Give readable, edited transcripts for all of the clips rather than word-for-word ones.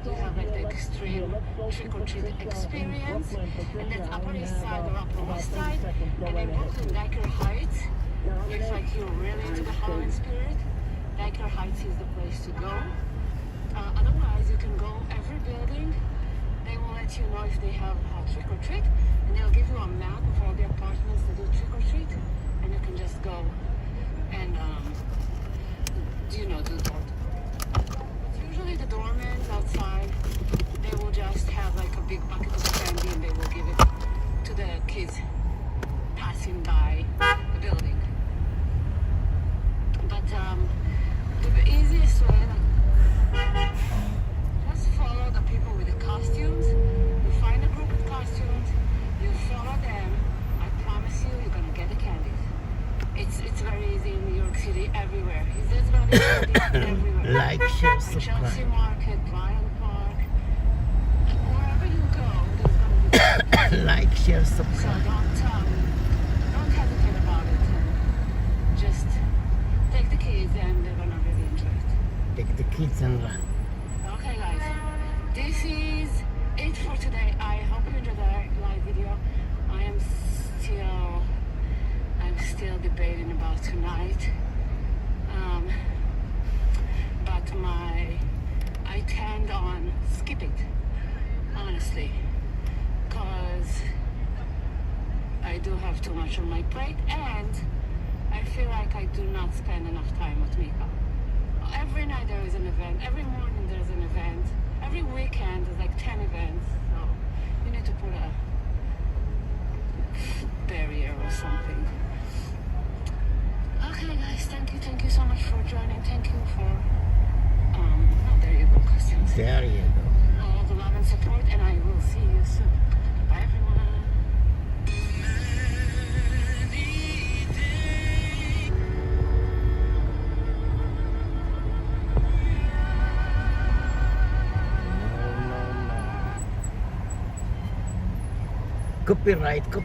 You have like the extreme trick-or-treat experience, and that's Upper East Side or Upper West Side, and then Brooklyn, Riker Heights. If like you're really into the Halloween spirit, Riker Heights is the place to go. Otherwise, you can go every building. They will let you know if they have trick-or-treat, and they'll give you a map of all the apartments that do trick-or-treat, and you can just go and do door. Usually the doormen outside, they will just have like a big bucket of candy and they will give it to the kids passing by the building. But the easiest way, just follow the people with the costumes. You find a group with costumes, you follow them. I promise you, you're gonna get the candies. It's very easy in New York City, everywhere. There's gonna be candy everywhere. Like, share, subscribe. Chelsea Market, Bryant Park, wherever you go, there's gonna be Like, share, so subscribe. don't hesitate about it. Just take the kids and they're gonna really enjoy it. Take the kids and run. Okay guys, this is it for today. I hope you enjoyed the live video. I'm still debating about tonight. But I tend on skip it, honestly, because I do have too much on my plate and I feel like I do not spend enough time with Mika. Every night there is an event, every morning there's an event, every weekend there's like 10 events, so you need to put a barrier or something. Okay guys, thank you so much for joining. Thank you for there you go, questions. There you go. All the love and support, and I will see you soon. Bye everyone. Copyright. What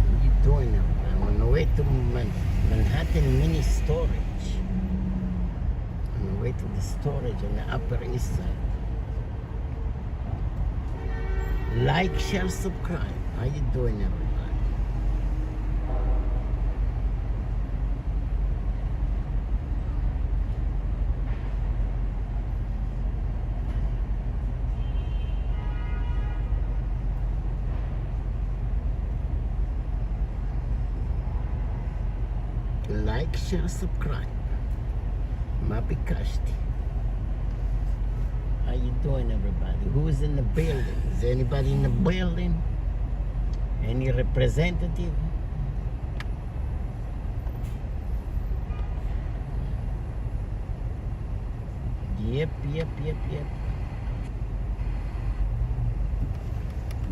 are you doing now? I'm on the way to Manhattan Mini Storage. On the way to the storage on the Upper East Side. Like, share, subscribe. How you doing, everybody? Like, share, subscribe. Ma bikashti. How you doing, everybody? Who's in the building? Is anybody in the building? Any representative? Yep.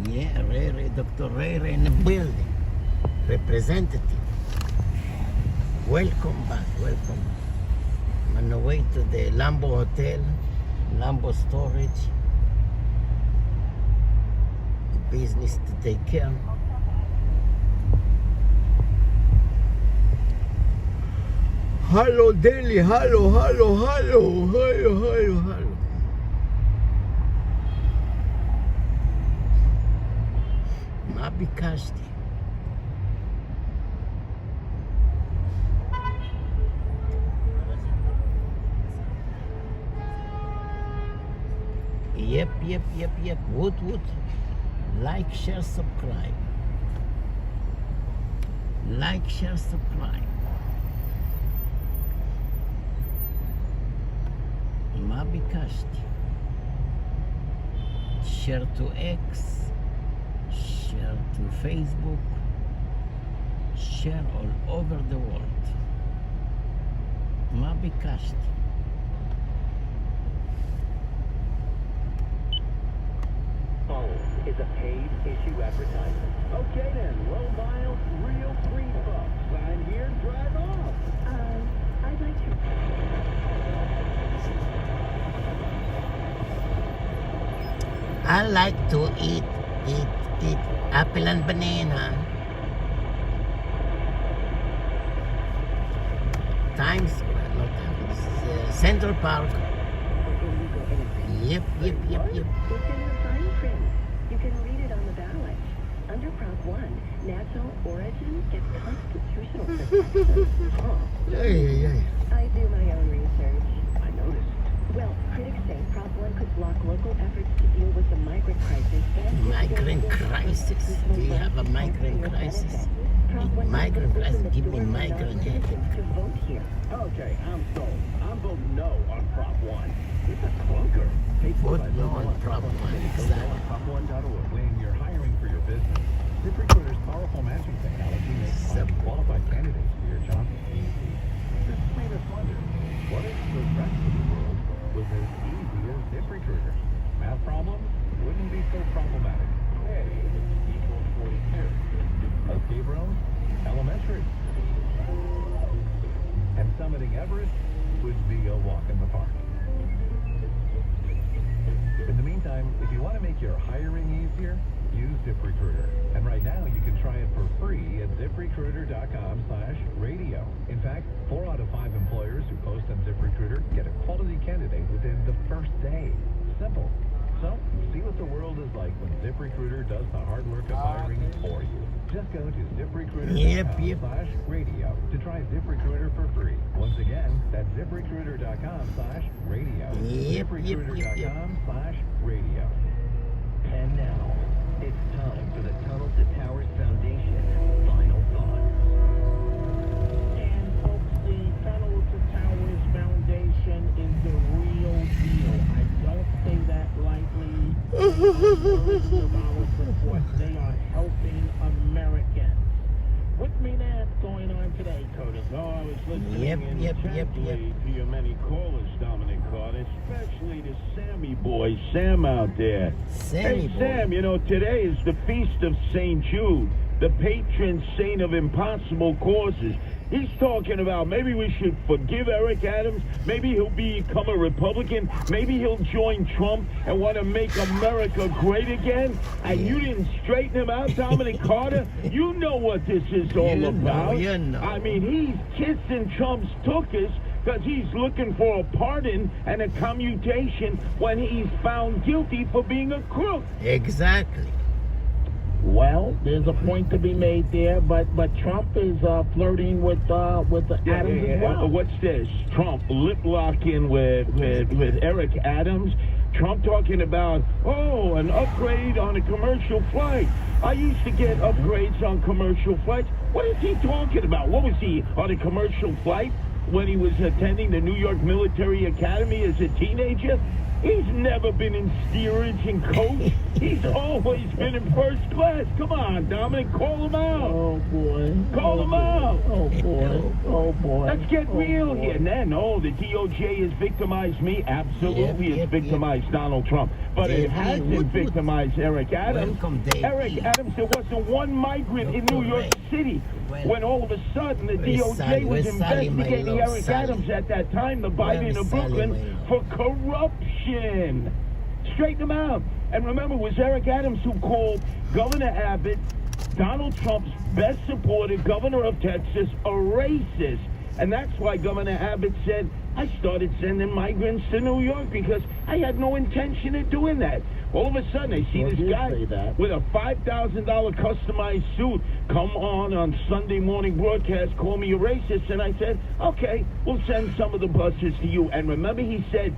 Yeah, Dr. Ray in the building. Representative. Welcome back. I'm on the way to the Lambo Hotel, Lambo Storage. Business to take care. Hello, Delhi. Hello. Ma bikashti. Yep. Wood. Like, share, subscribe. Like, share, subscribe. Ma bikashti. Share to X. Share to Facebook. Share all over the world. Ma bikashti. Is a paid issue advertisement. Okay then, low miles, real free bucks. Sign here, drive off. I'd like to. I like to eat Eat apple and banana. Times Square, not Times. Central Park. Yep. It's in the fine print. You can read it on the ballot. Under Prop 1, national origin gets constitutional protection. Ay. I do my own research. I noticed. Well, critics say Prop 1 could block local efforts to deal with the migrant crisis. Migrant crisis? Do you have a migrant crisis? Migrant crisis? Give me migrant headache. To vote here. Okay, I'm sold. I'm voting no on Prop 1. It's a clunker. Vote no on Prop 1. Exactly. Prop1.org. When you're hiring for your business, ZipRecruiter's powerful matching technology makes finding qualified candidates for your job easy. This made us wonder, what if the rest of the world was as easy as ZipRecruiter? Math problems wouldn't be so problematic. A equals 42. Escape room? Elementary. And summiting Everest would be a walk in the park. In the meantime, if you want to make your hiring easier, use ZipRecruiter. And right now, you can try it for free at ZipRecruiter.com/radio. In fact, 4 out of 5 employers who post on ZipRecruiter get a quality candidate within the first day. Simple. So, see what the world is like when ZipRecruiter does the hard work of hiring for you. Just go to ZipRecruiter.com/radio to try ZipRecruiter for free. Once again, that's ZipRecruiter.com/radio. ZipRecruiter.com/radio. And now, it's time for the Tunnel to Towers Foundation final thoughts. And folks, the Tunnel to Towers Foundation is the real deal. I don't say that lightly. Millions of dollars support. They are helping Americans. What's going on today, Curtis? Oh, I was listening Yep. intently to your many callers, Dominic Carter, especially the Sammy boy, Sam out there. Sammy boy. Sam, you know, today is the feast of St. Jude, the patron saint of impossible causes. He's talking about maybe we should forgive Eric Adams, maybe he'll become a Republican, maybe he'll join Trump and want to make America great again. And you didn't straighten him out, Dominic Carter? You know what this is all about. You know. I mean, he's kissing Trump's tuchus because he's looking for a pardon and a commutation when he's found guilty for being a crook. Exactly. Well, there's a point to be made there, but Trump is flirting with Adams as well. What's this? Trump lip locking with Eric Adams. Trump talking about, an upgrade on a commercial flight. I used to get upgrades on commercial flights. What is he talking about? What was he on a commercial flight when he was attending the New York Military Academy as a teenager? He's never been in steerage and coach. He's always been in first class. Come on, Dominic, call him out. Oh, boy. Call him out. Oh, boy. Oh, boy. Let's get real boy. here. No, the DOJ has victimized me. Absolutely, it's victimized Donald Trump. But it hasn't victimized Eric Adams. Welcome, Dave. Eric Adams, there wasn't one migrant in New York City when all of a sudden the DOJ was investigating Eric Adams at that time, the Biden of Brooklyn, for corruption. Straighten him out. And remember, it was Eric Adams who called Governor Abbott, Donald Trump's best supported governor of Texas, a racist. And that's why Governor Abbott said, I started sending migrants to New York because I had no intention of doing that. All of a sudden, I see this guy with a $5,000 customized suit come on Sunday morning broadcast, call me a racist, and I said, okay, we'll send some of the buses to you. And remember, he said,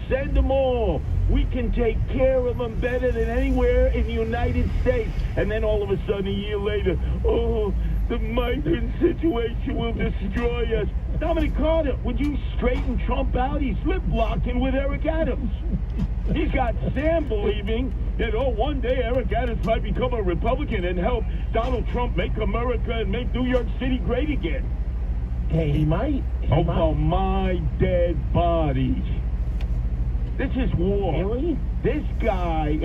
send them all. We can take care of them better than anywhere in the United States. And then all of a sudden, a year later, the migrant situation will destroy us. Dominic Carter, would you straighten Trump out? He's lip-locking with Eric Adams. He's got Sam believing that, one day Eric Adams might become a Republican and help Donald Trump make America and make New York City great again. Hey, he might. Oh, my dead bodies. This is war. Really? This guy,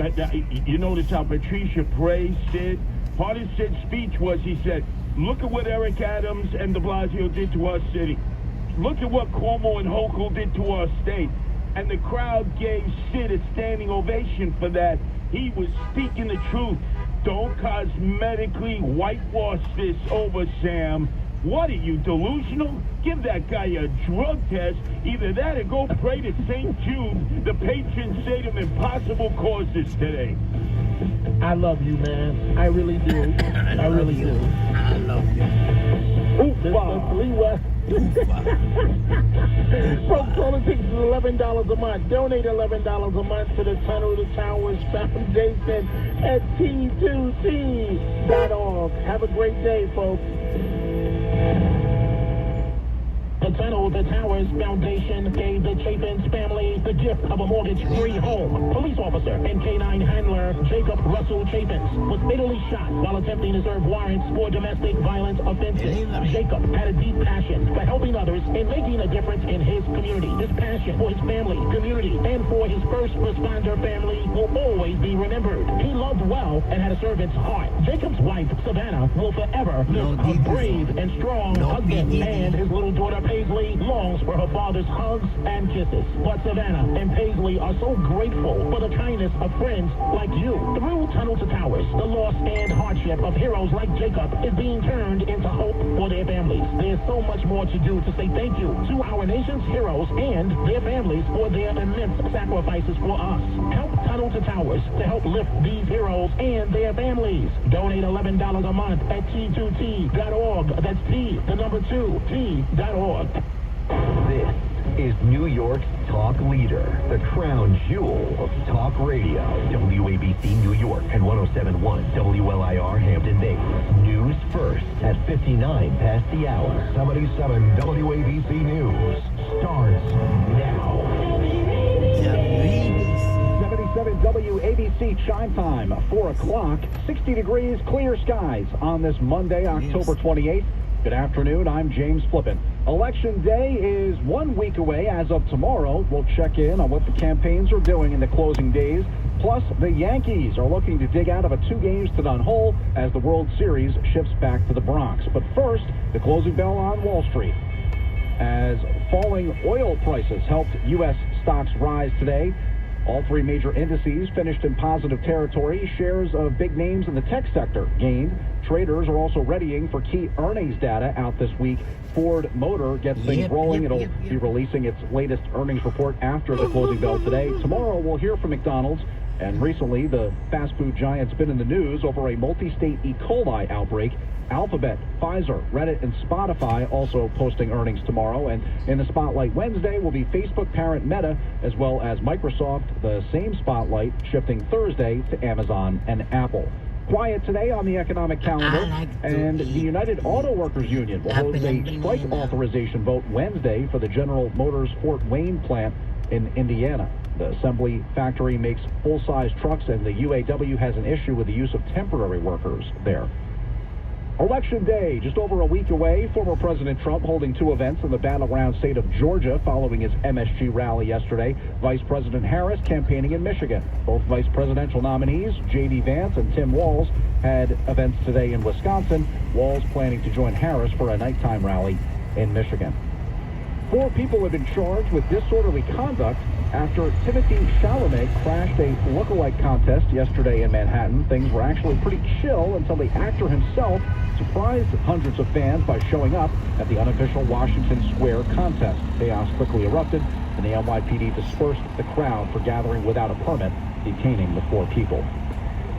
you notice how Patricia Pray said? Part of Sid's speech was, he said, look at what Eric Adams and de Blasio did to our city. Look at what Cuomo and Hochul did to our state. And the crowd gave Sid a standing ovation for that. he was speaking the truth. Don't cosmetically whitewash this over, Sam. What are you, delusional? Give that guy a drug test. Either that or go pray to St. Jude, the patron saint of impossible causes today. I love you, man. I really do. I really do. I love you. Mr. Lee West. Pro Politics is $11 a month. Donate $11 a month to the Tunnel to Towers Foundation at T2T.org. Have a great day, folks. The Tunnel to Towers Foundation gave the Chapin's family the gift of a mortgage-free home. Police officer and K-9 handler Jacob Russell Chapins was fatally shot while attempting to serve warrants for domestic violence offenses. Jacob had a deep passion for helping others and making a difference in his community. His passion for his family, community, and for his first responder family will always be remembered. He loved well and had a servant's heart. Jacob's wife, Savannah, will forever miss a brave and strong husband, and his little daughter, Paisley, longs for her father's hugs and kisses. But Savannah and Paisley are so grateful for the kindness of friends like you. Through Tunnel to Towers, the loss and hardship of heroes like Jacob is being turned into hope for their families. There's so much more to do to say thank you to our nation's heroes and their families for their immense sacrifices for us. Help Tunnel to Towers to help lift these heroes and their families. Donate $11 a month at T2T.org. That's T2T.org. This is New York's talk leader, the crown jewel of talk radio. WABC New York and 107.1 WLIR Hampton Bays. News first at 59 past the hour. 77 WABC News starts now. 77 WABC chime time, 4 o'clock, 60 degrees, clear skies on this Monday, October 28th. Good afternoon, I'm James Flippin. Election day is 1 week away as of tomorrow. We'll check in on what the campaigns are doing in the closing days. Plus, the Yankees are looking to dig out of a 2-games-to-none hole as the World Series shifts back to the Bronx. But first, the closing bell on Wall Street. As falling oil prices helped U.S. stocks rise today, all 3 major indices finished in positive territory. Shares of big names in the tech sector gained. Traders are also readying for key earnings data out this week. Ford Motor gets things rolling. It'll be releasing its latest earnings report after the closing bell today. Tomorrow we'll hear from McDonald's. And recently, the fast food giant's been in the news over a multi-state E. coli outbreak. Alphabet, Pfizer, Reddit, and Spotify also posting earnings tomorrow. And in the Spotlight Wednesday will be Facebook parent Meta, as well as Microsoft. The same spotlight shifting Thursday to Amazon and Apple. Quiet today on the economic calendar, and the United Auto Workers Union will hold a strike authorization vote Wednesday for the General Motors Fort Wayne plant in Indiana. The assembly factory makes full-size trucks, and the UAW has an issue with the use of temporary workers there. Election Day, just over a week away. Former President Trump holding 2 events in the battleground state of Georgia following his MSG rally yesterday. Vice President Harris campaigning in Michigan. Both vice presidential nominees, J.D. Vance and Tim Walz, had events today in Wisconsin. Walz planning to join Harris for a nighttime rally in Michigan. 4 people have been charged with disorderly conduct after Timothy Chalamet crashed a lookalike contest yesterday in Manhattan. Things were actually pretty chill until the actor himself surprised hundreds of fans by showing up at the unofficial Washington Square contest. Chaos quickly erupted, and the NYPD dispersed the crowd for gathering without a permit, detaining the 4 people.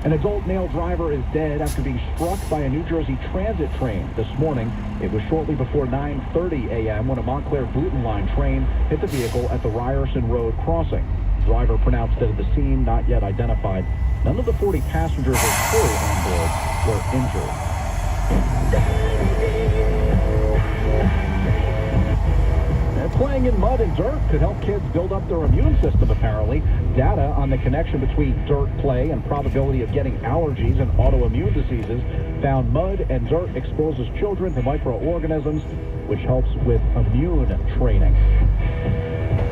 An adult male driver is dead after being struck by a New Jersey transit train this morning. It was shortly before 9:30 a.m. when a Montclair Bluton Line train hit the vehicle at the Ryerson Road crossing. The driver pronounced dead at the scene, not yet identified. None of the 40 passengers or crew on board were injured. Playing in mud and dirt could help kids build up their immune system, apparently. Data on the connection between dirt play and probability of getting allergies and autoimmune diseases found mud and dirt exposes children to microorganisms, which helps with immune training.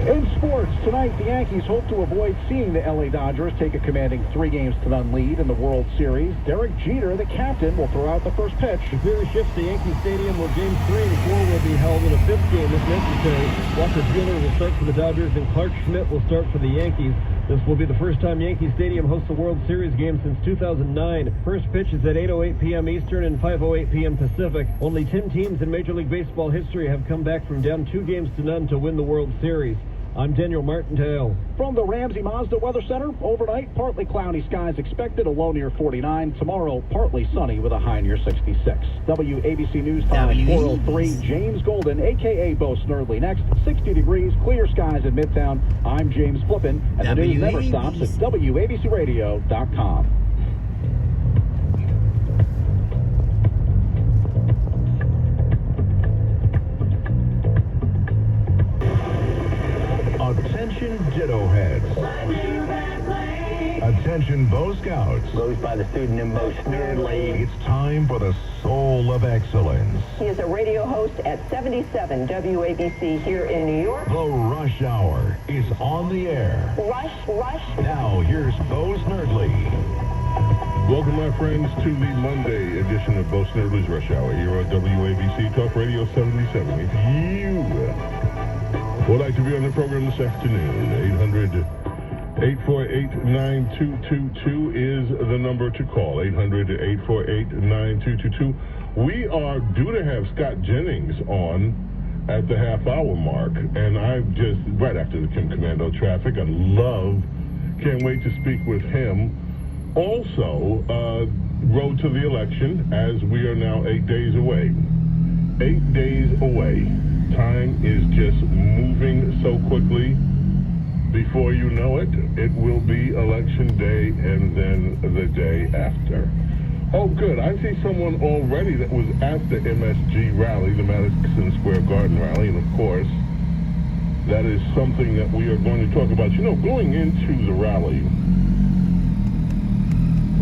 In sports, tonight the Yankees hope to avoid seeing the LA Dodgers take a commanding 3-games-to-none lead in the World Series. Derek Jeter, the captain, will throw out the first pitch. The series shifts to Yankee Stadium, where Games 3 and 4 will be held in a 5th game if necessary. Walker Buehler will start for the Dodgers, and Clark Schmidt will start for the Yankees. This will be the first time Yankee Stadium hosts a World Series game since 2009. First pitch is at 8:08 p.m. Eastern and 5:08 p.m. Pacific. Only 10 teams in Major League Baseball history have come back from down 2-0 to win the World Series. I'm Daniel Martindale. From the Ramsey Mazda Weather Center, overnight, partly cloudy skies expected, a low near 49. Tomorrow, partly sunny with a high near 66. WABC News Time 4:03. James Golden, a.k.a. Bo Snerdley. Next, 60 degrees, clear skies in Midtown. I'm James Flippin, and the news never stops at WABCRadio.com. Attention Ditto Heads. Attention Bo Scouts. Goes by the pseudonym Bo Snerdley. It's time for the Soul of Excellence. He is a radio host at 77 WABC here in New York. The Rush Hour is on the air. Rush. Now here's Bo Snerdley. Welcome, my friends, to the Monday edition of Bo Snerdley's Rush Hour here on WABC Talk Radio 77. If you would like to be on the program this afternoon, 800-848-9222 is the number to call. 800-848-9222. We are due to have Scott Jennings on at the half-hour mark, and I've just, right after the Kim Commando traffic, can't wait to speak with him. Also, road to the election, as we are now 8 days away. 8 days away. Time is just moving so quickly. Before you know it, it will be election day and then the day after. Oh, good. I see someone already that was at the MSG rally, the Madison Square Garden rally, and of course, that is something that we are going to talk about. You know, going into the rally,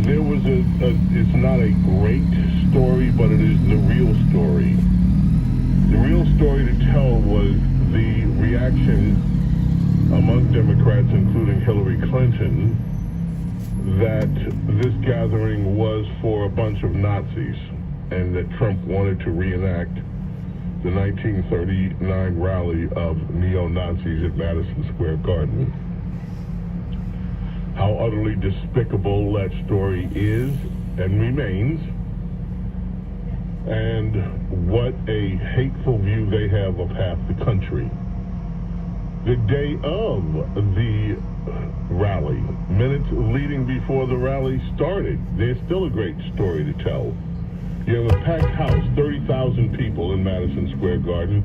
there was it's not a great story, but it is the real story. The real story to tell was the reaction among Democrats, including Hillary Clinton, that this gathering was for a bunch of Nazis and that Trump wanted to reenact the 1939 rally of neo-Nazis at Madison Square Garden. How utterly despicable that story is and remains, and what a hateful view they have of half the country. The day of the rally, minutes leading before the rally started, there's still a great story to tell. You have a packed house, 30,000 people in Madison Square Garden.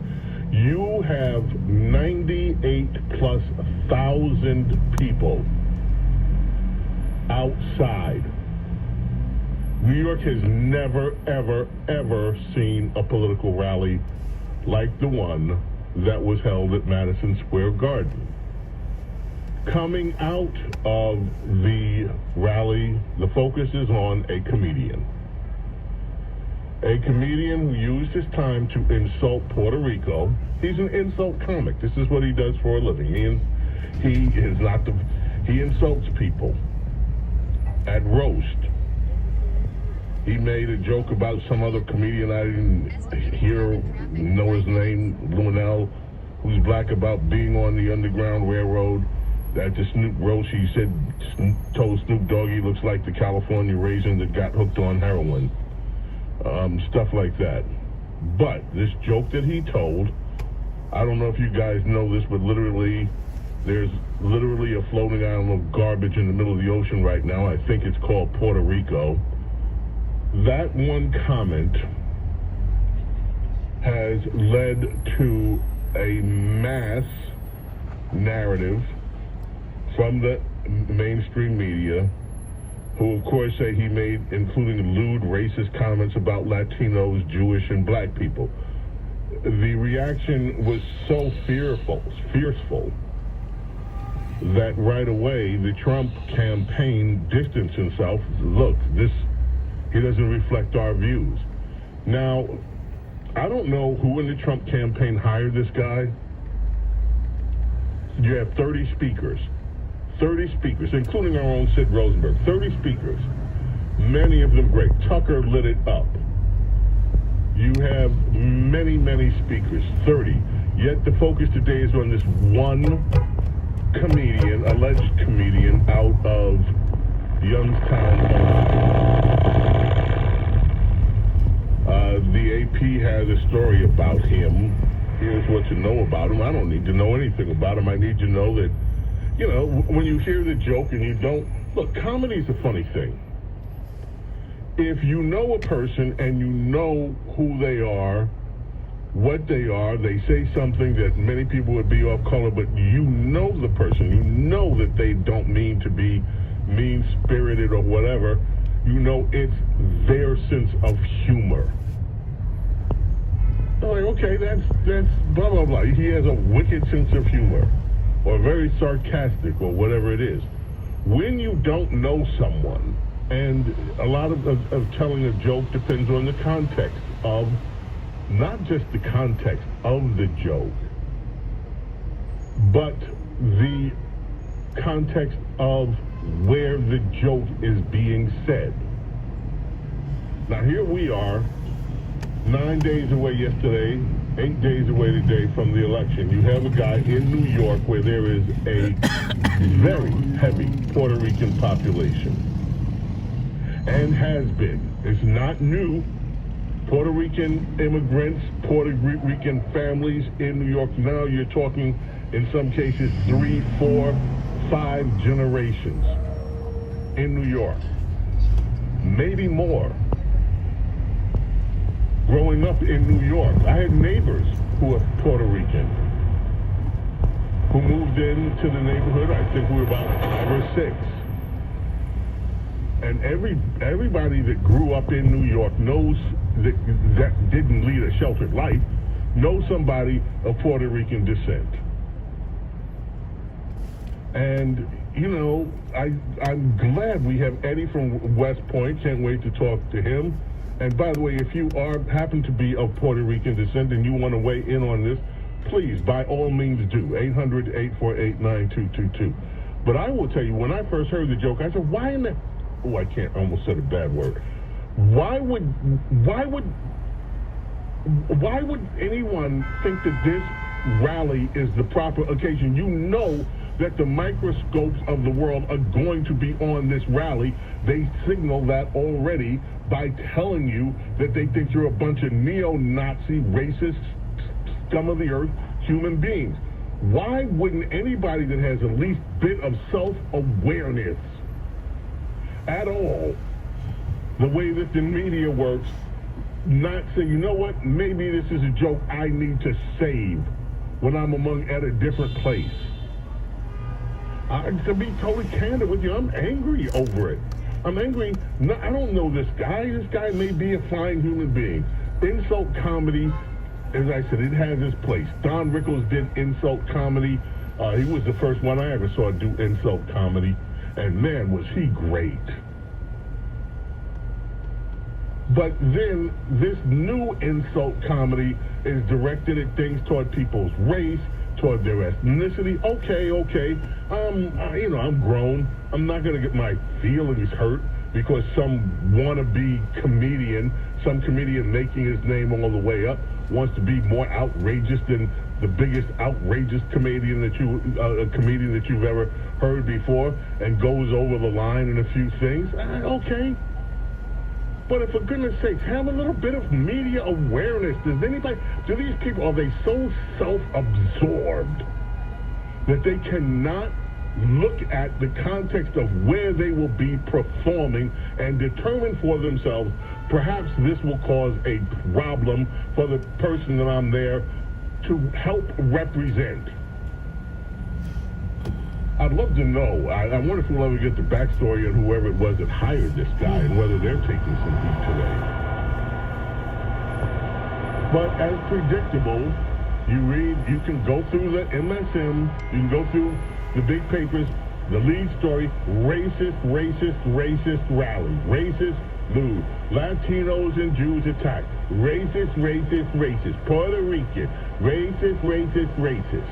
You have 98,000+ people outside. New York has never, ever, ever seen a political rally like the one that was held at Madison Square Garden. Coming out of the rally, the focus is on a comedian. A comedian who used his time to insult Puerto Rico. He's an insult comic. This is what he does for a living. He insults people at roast. He made a joke about some other comedian I didn't know his name, Luenell, who's black, about being on the Underground Railroad. At the Snoop roast, he told Snoop Dogg he looks like the California raisin that got hooked on heroin. Stuff like that. But this joke that he told, I don't know if you guys know this, but there's literally a floating island of garbage in the middle of the ocean right now. I think it's called Puerto Rico. That one comment has led to a mass narrative from the mainstream media, who of course say he made, including lewd, racist comments about Latinos, Jewish, and black people. The reaction was so fearful, that right away the Trump campaign distanced himself. Look, he doesn't reflect our views. Now, I don't know who in the Trump campaign hired this guy. You have 30 speakers, including our own Sid Rosenberg, 30 speakers, many of them great. Tucker lit it up. You have many, many speakers, 30. Yet the focus today is on this one comedian, alleged comedian, out of Youngstown, Ohio. The AP has a story about him. Here's what you know about him. I don't need to know anything about him. I need to know that, you know, when you hear the joke and you don't... Look, comedy's a funny thing. If you know a person and you know who they are, what they are, they say something that many people would be off color, but you know the person, you know that they don't mean to be mean-spirited or whatever, you know it's their sense of humor. Like, okay, that's blah, blah, blah. He has a wicked sense of humor, or very sarcastic, or whatever it is. When you don't know someone, and a lot of telling a joke depends on the context of, not just the context of the joke, but the context of where the joke is being said. Now here we are, 9 days away yesterday, 8 days away today from the election. You have a guy in New York where there is a very heavy Puerto Rican population. And has been. It's not new. Puerto Rican immigrants, Puerto Rican families in New York. Now you're talking, in some cases, 3, 4, 5 generations in New York. Maybe more. Growing up in New York, I had neighbors who are Puerto Rican, who moved into the neighborhood. I think we were about 5 or 6. And everybody that grew up in New York knows that didn't lead a sheltered life, knows somebody of Puerto Rican descent. And, you know, I'm glad we have Eddie from West Point. Can't wait to talk to him. And by the way, if you happen to be of Puerto Rican descent and you want to weigh in on this, please, by all means do. 800-848-9222. But I will tell you, when I first heard the joke, I said, why in the... Oh, I can't, almost said a bad word. Why would anyone think that this rally is the proper occasion? You know that the microscopes of the world are going to be on this rally. They signal that already by telling you that they think you're a bunch of neo-Nazi, racist, scum of the earth human beings. Why wouldn't anybody that has the least bit of self-awareness at all, the way that the media works, not say, you know what, maybe this is a joke I need to save when I'm at a different place? To be totally candid with you, I'm angry over it. I'm angry. No, I don't know this guy. This guy may be a fine human being. Insult comedy, as I said, it has its place. Don Rickles did insult comedy. He was the first one I ever saw do insult comedy. And man, was he great. But then this new insult comedy is directed at things toward people's race, toward their ethnicity. Okay. I'm grown. I'm not going to get my feelings hurt because some wannabe comedian, some comedian making his name all the way up, wants to be more outrageous than the biggest outrageous comedian that you've ever heard before, and goes over the line in a few things. Okay. But for goodness sakes, have a little bit of media awareness. Do these people, are they so self-absorbed that they cannot look at the context of where they will be performing and determine for themselves, perhaps this will cause a problem for the person that I'm there to help represent? I'd love to know. I wonder if we'll ever get the backstory on whoever it was that hired this guy and whether they're taking some heat today. But as predictable, you can go through the MSM, you can go through the big papers, the lead story, racist rally, racist mood, Latinos and Jews attacked, racist, Puerto Rican, racist.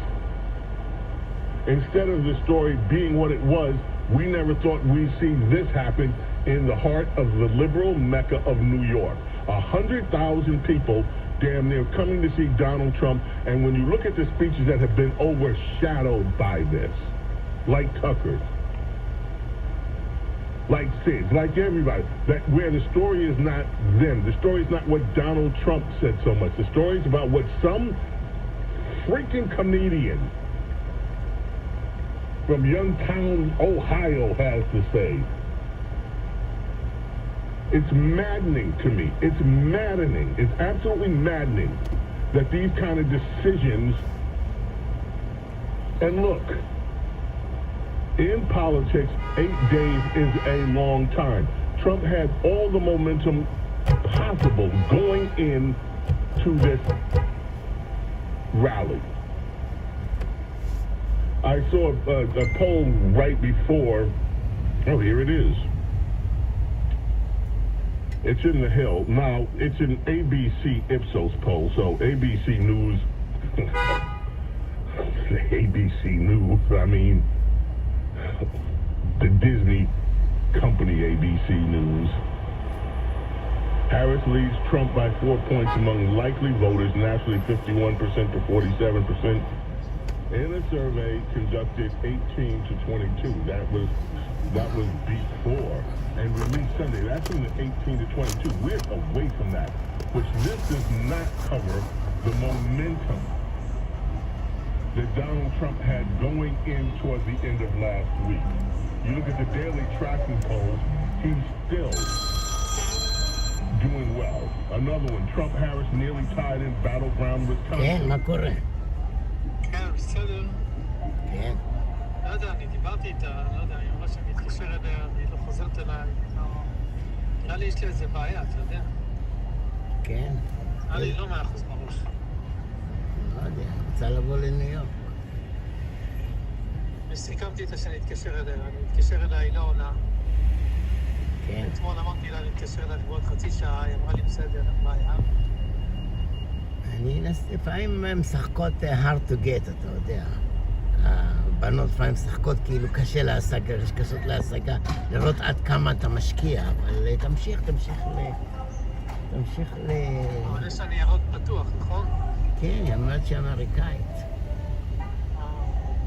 Instead of the story being what it was, we never thought we'd see this happen in the heart of the liberal mecca of New York. 100,000 people damn near coming to see Donald Trump, and when you look at the speeches that have been overshadowed by this, like Tucker's, like Sid's, like everybody, that where the story is not them. The story is not what Donald Trump said so much. The story is about what some freaking comedian from Youngstown, Ohio has to say. It's maddening to me. It's maddening. It's absolutely maddening that these kind of decisions, and look, in politics, 8 days is a long time. Trump had all the momentum possible going in to this rally. I saw a poll right before. Oh, here it is. It's in the Hill. Now, it's an ABC Ipsos poll, so ABC News, ABC News, I mean, the Disney company ABC News. Harris leads Trump by 4 points among likely voters, nationally 51% to 47%. In a survey conducted 18 to 22, that was before, and released Sunday. That's in the 18 to 22. We're away from that, which this does not cover the momentum that Donald Trump had going in toward the end of last week. You look at the daily tracking polls, he's still doing well. Another one, Trump-Harris nearly tied in battleground Wisconsin. כן, מה קורה? כן, בסדר. כן. לא יודע, אני דיברתי איתה, לא יודע, היא אמרה שאני אתקשר אליה, אני לא חוזרת אליי. נראה לי יש לי איזה בעיה, אתה יודע? כן. נראה לי לא 100% בראש. לא יודע, רוצה לבוא לניו יורק. וסיכמתי איתה שאני אתקשר אליה, אני אתקשר אליה, היא לא עונה. כן. אתמול אמרתי לה, אני אתקשר אליה לבעוד חצי שעה, היא אמרה לי בסדר, אין בעיה. אני לפעמים משחקות hard to get, אתה יודע. הבנות לפעמים משחקות כאילו קשה להשגה, יש קשות להשגה, לראות עד כמה אתה משקיע, אבל תמשיך אבל יש אני ירוק פתוח, נכון? כן, היא אומרת שהיא אמריקאית.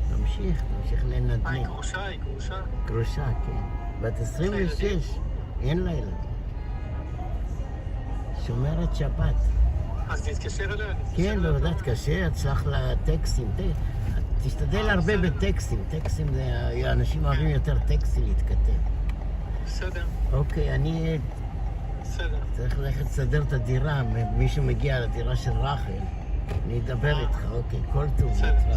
תמשיך לנדנד. היא גרושה? גרושה, כן. בת 26, אין לה ילדים. שומרת שבת. אז תתקשר אליה? כן, בוודאי, תתקשר, תשלח לה טקסטים. תשתדל הרבה בטקסטים. טקסטים זה, אנשים אוהבים יותר טקסטים להתכתב. בסדר. אוקיי, אני צריך ללכת לסדר את הדירה, מישהו מגיע לדירה של רחל, אני אדבר איתך, אוקיי, כל טוב. בסדר.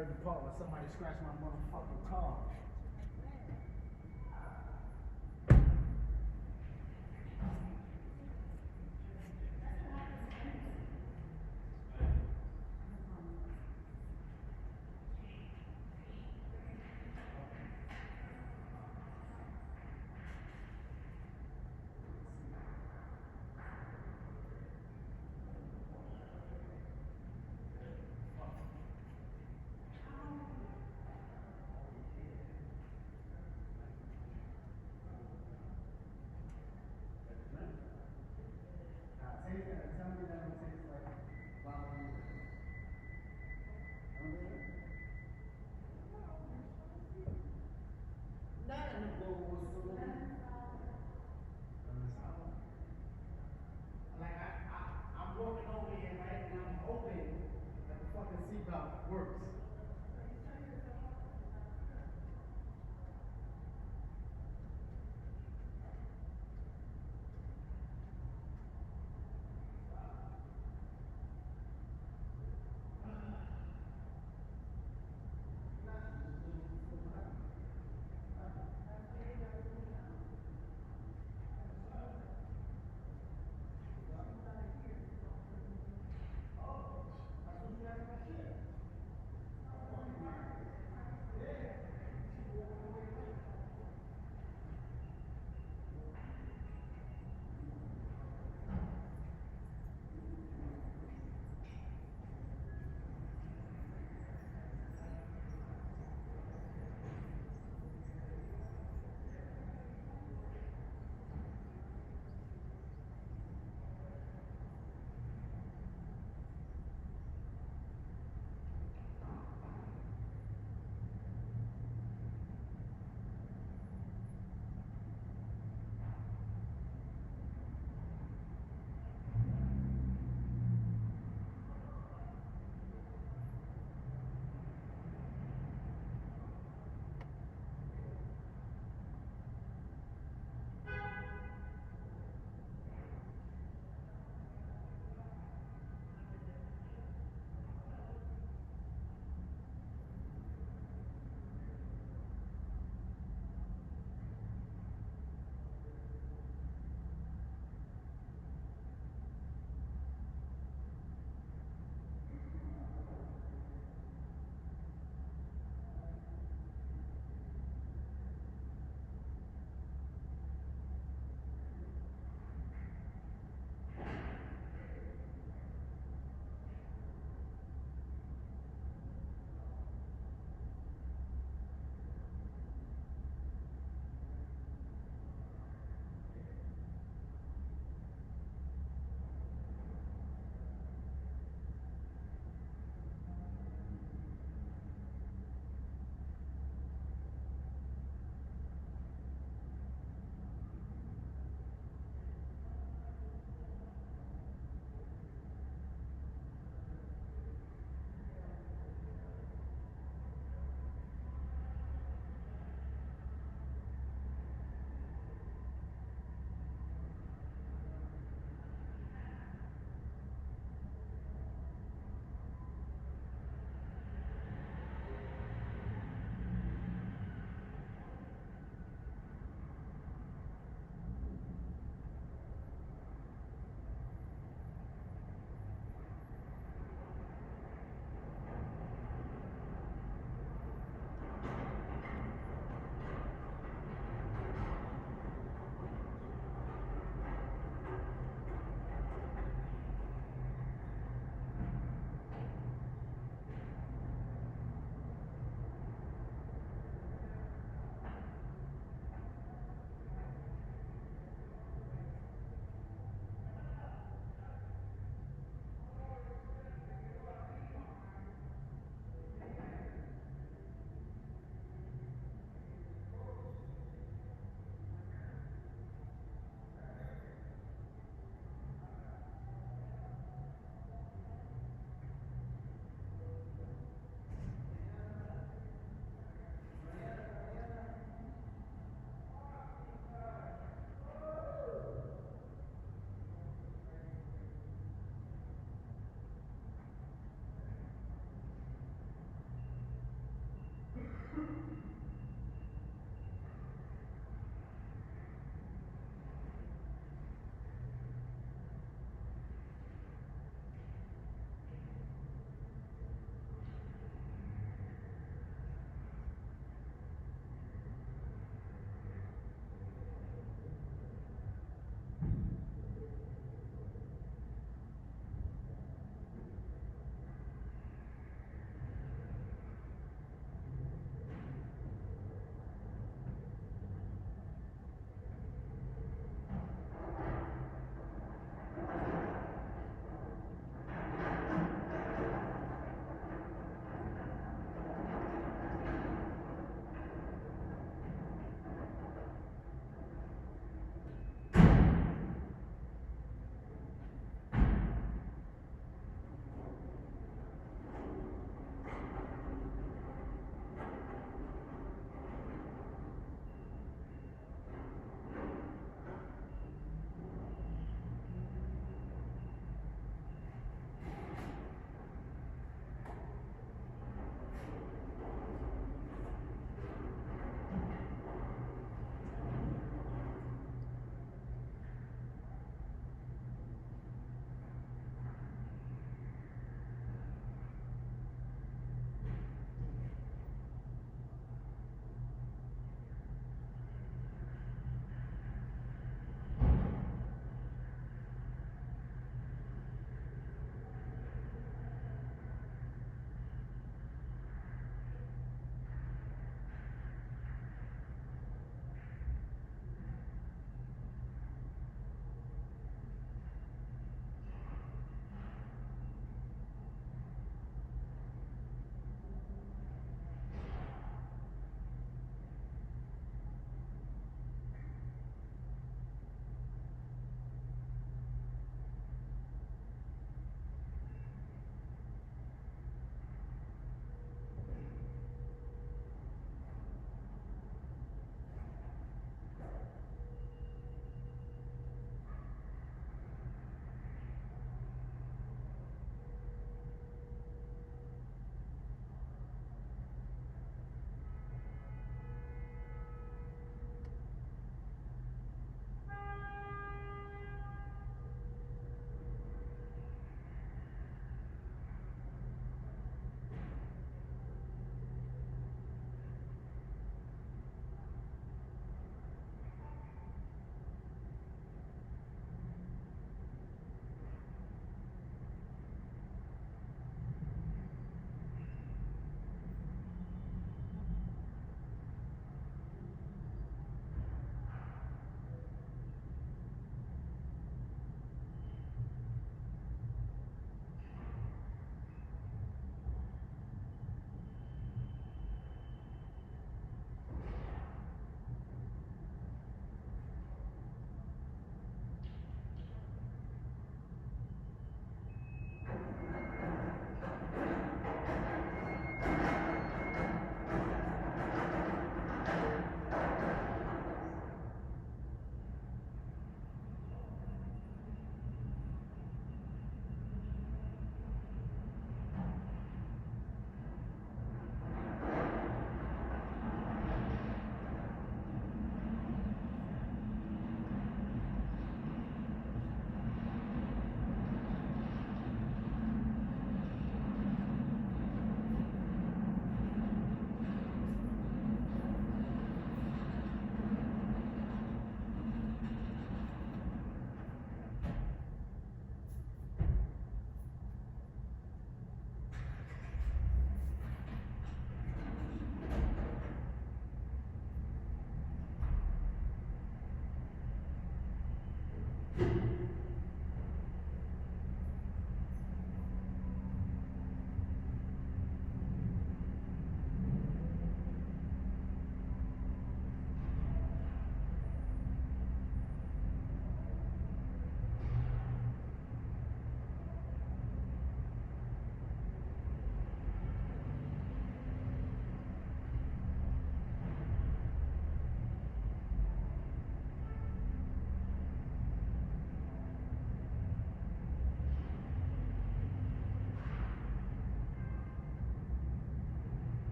heard the part where somebody scratched my motherfucking car. Tell me that it tastes like barbecue. Not in the bowl, so like I'm walking over here, right, and I'm hoping that the fucking seatbelt works.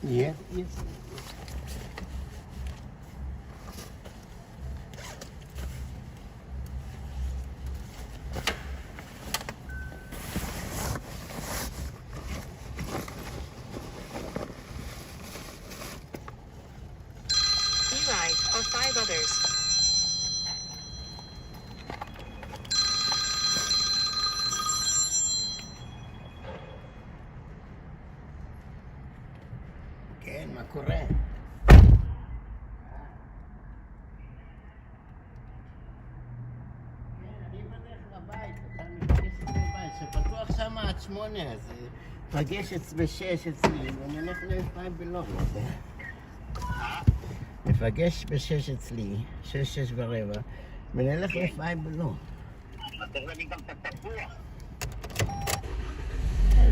Yes, yes. E-ride of 5 others. כן, מה קורה? כן, אני בדרך לבית, אתה נפגש אצלי בבית, שפתוח שם עד 8, אז נפגש ב-6 אצלי, ונלך לפיים בלוב, לא יודע. נפגש ב-6 אצלי, 6 ורבע, ונלך לפיים בלוב. צריך להביא גם את התפוח.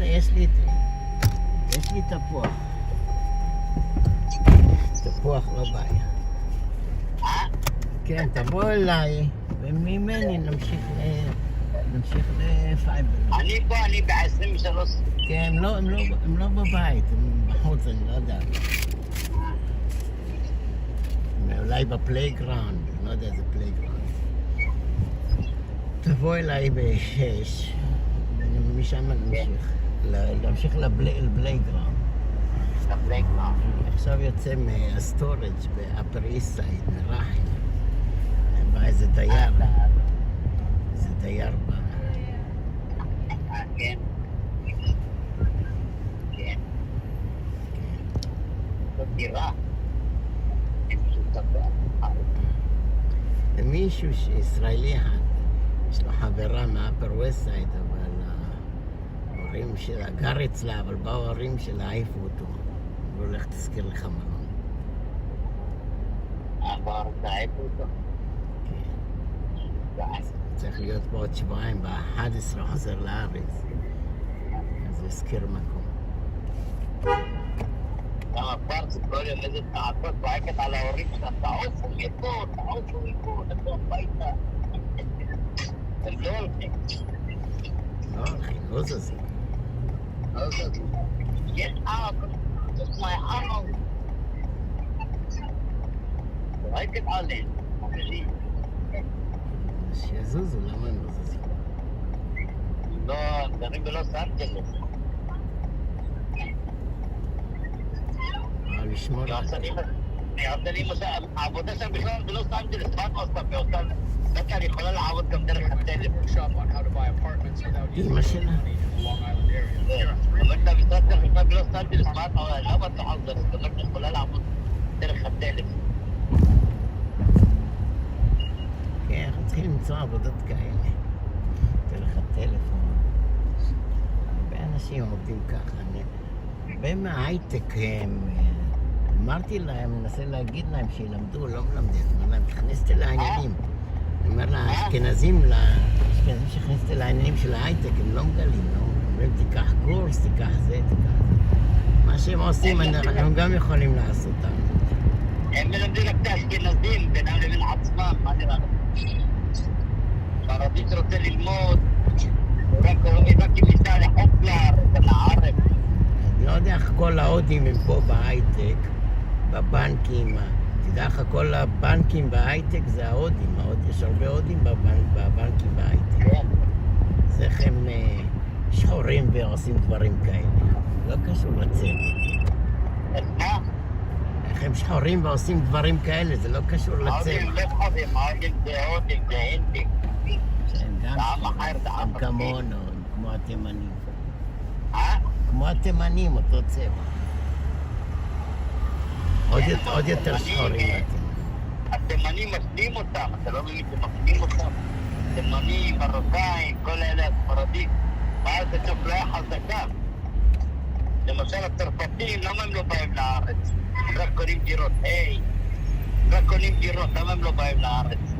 יש לי תפוח. תפוח לא בעיה. כן, תבוא אליי, וממני נמשיך לפייבר. אני פה, אני ב-23. כן, הם לא בבית, הם בחוץ, אני לא יודע. אולי בפלייגראונד, אני לא יודע איזה פלייגראונד. תבוא אליי ב-6, ומשם נמשיך לפלייגראונד. עכשיו יוצא מהסטורג' באפר איסט סייד, מרחם. בא איזה דייר. איזה דייר בא. כן. כן. זאת דירה. מישהו ישראלי אחד, יש לו חברה מאפר ווסט סייד, אבל ההורים שלה גר אצלה, אבל באו ההורים שלה, העיפו אותו. הוא הולך תזכיר לך מלון. עבר, תעיפו אותו? כן. צריך להיות פה עוד שבועיים, ב-11 חוזר לארץ. אז הוא הזכיר מקום. גם הפרץ, כל יום איזה תעקות בעקת על ההורים שלה, תעופו מפה, נבוא הביתה. הם לא הולכים. לא הולכים, לא זזים. לא זזים. Get out of my house. ראיתם עליהם, חברים. שיזוזו, למה הם לא זזים? לא, הם גרים בלוס אנג'לס. לשמור על זה. העבודה שם בכלל בלוס אנג'לס, מה את עושה באותה? דווקא אני יכולה לעבוד גם דרך הטלפון. אמא שלה. אומרת למשרד שלך בכלל בלוס אנג'לס, מה את עושה? לא בטוח על זה, זאת אומרת, אני יכולה לעבוד דרך הטלפון. כן, אנחנו צריכים למצוא עבודות כאלה. דרך הטלפון. הרבה אנשים עובדים ככה. הרבה מההייטק הם... אמרתי להם, מנסה להגיד להם שילמדו, לא מלמדים. אומר להם, תכניסתי לעניינים. אני אומר לה, אשכנזים שהכניסתי לעניינים של ההייטק, הם לא מגלים, לא? אומרים, תיקח קורס, תיקח זה, תיקח זה. מה שהם עושים, אנחנו גם יכולים לעשות אותם. הם מלמדים רק את האשכנזים, בינם לבין עצמם, מה נראה לך? ערבי שרוצה ללמוד, רק אם ניסה לחופלר, לארץ. אני לא יודע איך כל ההודים הם פה בהייטק, בבנקים. תדע לך, כל הבנקים בהייטק זה ההודים. יש הרבה הודים בבנקים בהייטק. אז איך הם שחורים ועושים דברים כאלה. לא קשור לצבע. מה? איך הם שחורים ועושים דברים כאלה, זה לא קשור לצבע. ההודים לא שחורים, ההודים זה הודים, זה הינדים. הם גם הם כמונו, הם כמו התימנים. כמו התימנים, אותו צבע. עוד יותר שחורים. התימנים משלים אותם, אתה לא מבין שמשלים אותם. תימנים, מרוקאים, כל אלה הספרדים. בארץ הצ'וק לא היה חזקה. למשל הצרפתים, למה הם לא באים לארץ? הם רק קונים דירות, רק קונים דירות, למה הם לא באים לארץ?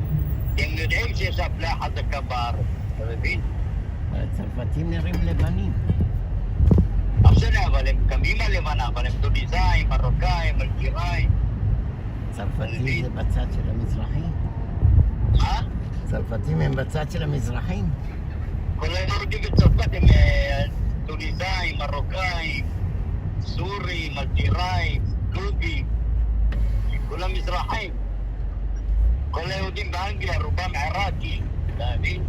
הם יודעים שיש אפליה חזקה בארץ, אתה מבין? הצרפתים נראים לבנים. משנה, אבל הם גם אימא לבנה, אבל הם טוניסאים, מרוקאים, אלג'יראים. צרפתים זה בצד של המזרחים? מה? צרפתים הם בצד של המזרחים? כל היהודים בצרפת הם טוניסאים, מרוקאים, סורי, מלטיראי, לובי, כולם מזרחים. כל היהודים באנגליה, רובם עיראקים, אתה מבין?